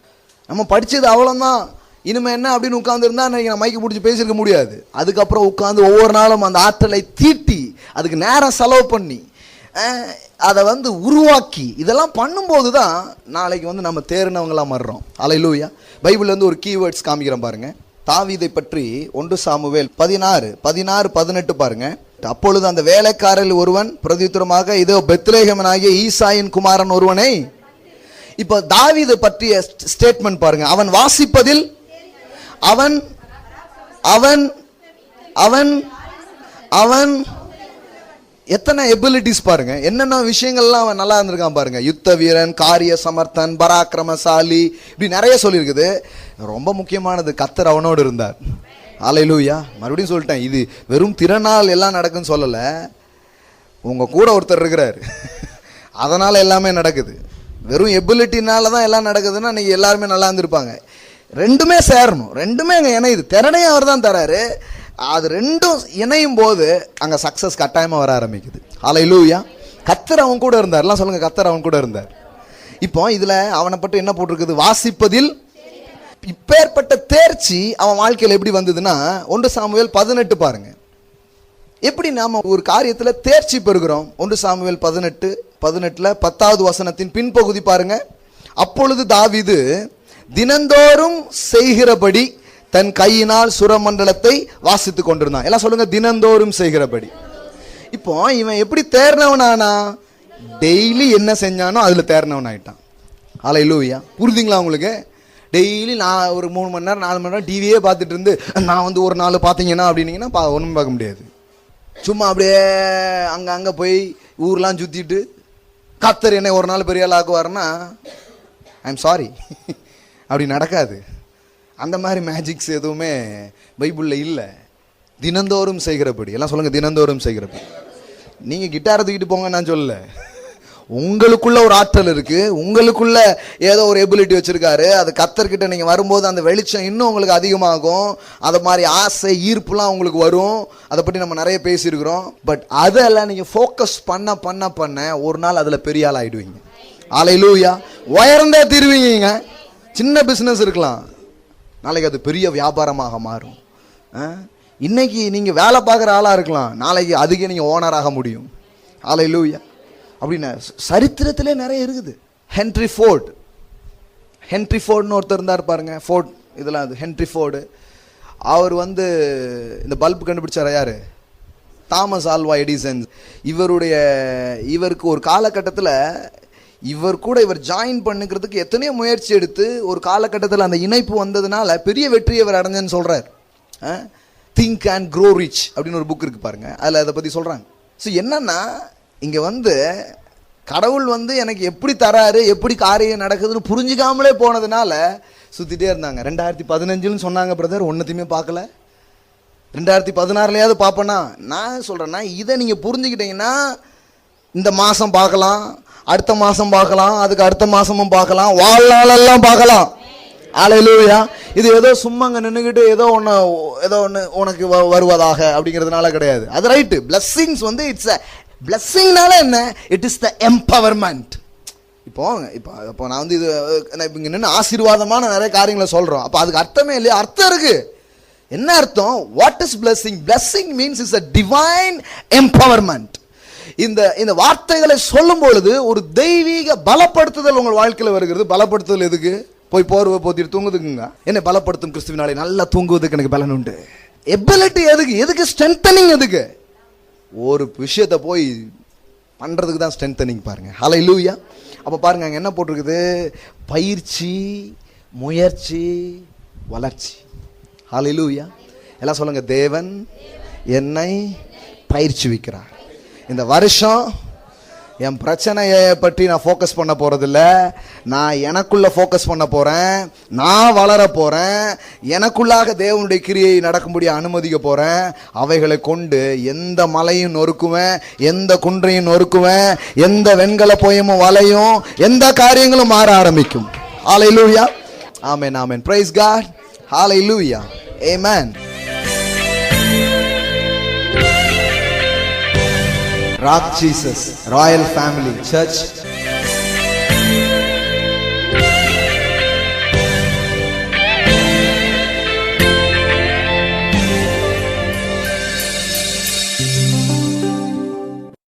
[SPEAKER 1] நம்ம படிச்சது அவ்வளவுதான், இனிமே என்ன அப்படின்னு உட்கார்ந்து இருந்தா நீங்க மைக்கு பிடிச்சி பேசிருக்க முடியாது. அதுக்கப்புறம் உட்கார்ந்து ஒவ்வொரு நாளும் அந்த ஆற்றலை தீட்டி அதுக்கு நேரம் செலவு பண்ணி அதை வந்து உருவாக்கி இதெல்லாம் பண்ணும்போது தான் நாளைக்கு வந்து நம்ம தேர்னவங்களா மாறுறோம். ஹல்லேலூயா. பைபிள்ல வந்து ஒரு கீவேர்ட்ஸ் காமிக்கிறேன் பாருங்க. தாவீதை பற்றி 1 சாமுவேல் 16-18 பாருங்க. அப்பொழுது அந்த வேலைக்காரரில் ஒருவன் பிரதியுத்தரமாக, இதோ பெத்லெகேமனாகிய ஈசாயின் குமாரன் ஒருவனை. இப்ப தாவீதை பற்றிய ஸ்டேட்மெண்ட் பாருங்க. அவன் வாசிப்பதில் அவன் அவன் அவன் அவன் எத்தனை எபிலிட்டிஸ் பாருங்க, என்னென்ன விஷயங்கள்லாம் அவன் நல்லா இருந்திருக்கான் பாருங்க. யுத்த வீரன், காரிய சமர்த்தன், பராக்கிரமசாலி, இப்படி நிறைய சொல்லியிருக்குது. ரொம்ப முக்கியமானது, கர்த்தர் அவனோடு இருந்தார். ஹல்லேலூயா. மறுபடியும் சொல்லிட்டேன், இது வெறும் திறனால் எல்லாம் நடக்குன்னு சொல்லல, உங்க கூட ஒருத்தர் இருக்கிறார் அதனால எல்லாமே நடக்குது. வெறும் எபிலிட்டினால தான் எல்லாம் நடக்குதுன்னா நீங்க எல்லாருமே நல்லா இருந்திருப்பாங்க. ரெண்டுமே சேரணும், ரெண்டுமே அங்க இணையுது. திறனையும் அவர் தான் தராரு, அது ரெண்டும் இணையும் போது அங்க சக்சஸ் கட்டாயமா வர ஆரம்பிக்குது. ஹல்லேலூயா. கர்த்தர் அவன் கூட இருந்தார். எல்லாம் சொல்லுங்க, கர்த்தர் அவன் கூட இருந்தார். இப்போ இதுல அவனை பற்றி என்ன போட்டிருக்குது? வாசிப்பதில். இப்பேற்பட்ட தேர்ச்சி அவன் வாழ்க்கையில் எப்படி வந்ததுன்னா 1 சாமுவேல் 18 பாருங்க. எப்படி நாம ஒரு காரியத்துல தேர்ச்சி பெறுகிறோம்? 1 சாமுவேல் 18:18 10வது வசனத்தின் பின்பகுதி பாருங்க. அப்பொழுது தாவீது தினந்தோறும் செய்கிறபடி தன் கையினால் சுரமண்டலத்தை வாசித்துக் கொண்டிருந்தான். எல்லாம் சொல்லுங்க, தினந்தோறும் செய்கிறபடி. இப்போ இவன் எப்படி தேர்னவனானா? டெய்லி என்ன செஞ்சானோ அதுல தேர்னவன் ஆயிட்டான். ஹல்லேலூயா. புரியுதுங்களா உங்களுக்கு? டெய்லி நான் ஒரு 3 மணி நேரம் 4 மணி நேரம் டிவியே பார்த்துட்டு இருந்து நான் வந்து ஒரு நாள் பார்த்தீங்கன்னா அப்படின்னீங்கன்னா ஒன்றும் பார்க்க முடியாது. சும்மா அப்படியே அங்கே போய் ஊர்லாம் சுற்றிட்டு கர்த்தர் என்னை ஒரு நாள் பெரிய ஆள் ஆக்குவாருன்னா ஐ எம் சாரி, அப்படி நடக்காது. அந்த மாதிரி மேஜிக்ஸ் எதுவுமே பைபிளில் இல்லை. தினந்தோறும் செய்கிறபடி. எல்லாம் சொல்லுங்க, தினந்தோறும் செய்கிறபடி. நீங்கள் கிட்டாரை தூக்கிட்டு போங்க நான் சொல்லல, உங்களுக்குள்ள ஒரு ஆற்றல் இருக்கு, உங்களுக்குள்ள ஏதோ ஒரு எபிலிட்டி வச்சிருக்காரு. அது கர்த்தர்கிட்ட நீங்க வரும்போது அந்த வெளிச்சம் இன்னும் உங்களுக்கு அதிகமாகும். அது மாதிரி ஆசை ஈர்ப்புலாம் உங்களுக்கு வரும். அதை பற்றி நம்ம நிறைய பேசியிருக்கிறோம். பட் அதெல்லாம் நீங்க ஃபோக்கஸ் பண்ண பண்ண பண்ண ஒரு நாள் அதுல பெரிய ஆள் ஆயிடுவீங்க. ஹல்லேலூயா. உயர்ந்தே தீருவீங்க. சின்ன பிசினஸ் இருக்கலாம், நாளைக்கு அது பெரிய வியாபாரமாக மாறும். இன்னைக்கு நீங்க வேலை பார்க்குற ஆளா இருக்கலாம், நாளைக்கு அதுக்கே நீங்க ஓனராக முடியும். ஹல்லேலூயா. அப்படின்னு சரித்திரத்திலே நிறைய இருக்குது. ஹென்ரி ஃபோர்டுன்னு ஒருத்தர் இருந்தார் பாருங்க. ஃபோர்ட் இதெல்லாம் அது ஹென்ரி ஃபோர்டு. அவர் இந்த பல்ப் கண்டுபிடிச்சார். யாரு? Thomas Alva Edison. இவருக்கு ஒரு காலகட்டத்தில் இவர் ஜாயின் பண்ணுக்கிறதுக்கு எத்தனையோ முயற்சி எடுத்து ஒரு காலகட்டத்தில் அந்த இணைப்பு வந்ததுனால பெரிய வெற்றியை இவர் அடைஞ்சேன்னு சொல்றார். திங்க் அண்ட் க்ரோ ரிச் அப்படின்னு ஒரு புக் இருக்கு பாருங்க, அதில் அதை பற்றி சொல்றாங்க. ஸோ என்னன்னா இங்கே கடவுள் எனக்கு எப்படி தராரு, எப்படி காரியம் நடக்குதுன்னு புரிஞ்சுக்காமலே போனதுனால சுத்திட்டே இருந்தாங்க. 2015 சொன்னாங்க பிரதர், ஒன்னத்தையுமே பார்க்கல. 2016 பார்ப்பேன்னா நான் சொல்றேன்னா, இதை நீங்க புரிஞ்சுக்கிட்டீங்கன்னா இந்த மாசம் பார்க்கலாம், அடுத்த மாசம் பார்க்கலாம், அதுக்கு அடுத்த மாசமும் பார்க்கலாம், வாழ்நாளெல்லாம் பார்க்கலாம். ஹல்லேலூயா. இது ஏதோ சும்மா அங்க நின்றுகிட்டு ஏதோ ஒன்று உனக்கு வருவதாக அப்படிங்கிறதுனால கிடையாது. அது ரைட்டு. பிளஸ்ஸிங்ஸ் இட்ஸ் பிளஸ்ஸிங்னால என்ன? It is the empowerment. இப்போ நான் இது இங்க நின்று ஆசீர்வாதமான நிறைய காரியங்களை சொல்றோம். அப்போ அதுக்கு அர்த்தமே இல்லையா? அர்த்தம் இருக்கு. என்ன அர்த்தம்? What is blessing? Blessing means is a divine empowerment. இந்த வார்த்தைகளை சொல்லும் பொழுது ஒரு தெய்வீக பலப்படுத்துதல் உங்கள் வாழ்க்கையில் வருகிறது. பலப்படுத்துதல் எதுக்கு? போய் போர்வை போத்திட்டு தூங்குதுக்குங்க. என்ன பலப்படுத்தும் கிறிஸ்துவினாலே நல்லா தூங்குவதுக்கு எனக்கு பலன் உண்டு. எபிலிட்டி எதுக்கு? ஸ்ட்ரென்தனிங் எதுக்கு? ஒரு விஷயத்தை போய் பண்றதுக்கு தான் ஸ்ட்ரென்தனிங் பாருங்க. ஹல்லேலூயா. அப்ப பாருங்க அங்க என்ன போட்டிருக்குது? பயிற்சி, முயற்சி, வளர்ச்சி. ஹல்லேலூயா. எல்லாம் சொல்லுங்க, தேவன் என்னை பயிற்சி வைக்கிறார். இந்த வருஷம் என் பிரச்சனையை பற்றி நான் ஃபோக்கஸ் பண்ண போறதில்ல, நான் எனக்குள்ள ஃபோக்கஸ் பண்ண போறேன். நான் வளர போறேன். எனக்குள்ளாக தேவனுடைய கிரியை நடக்கும்படி அனுமதிக்க போறேன். அவைகளை கொண்டு எந்த மலையும் நொறுக்குவேன், எந்த குன்றையும் நொறுக்குவேன், எந்த வெண்கல போயமும் வலையும், எந்த காரியங்களும் மாற ஆரம்பிக்கும். Hallelujah. Amen, amen. Praise God. Hallelujah. Amen. Rock Jesus Royal Family Church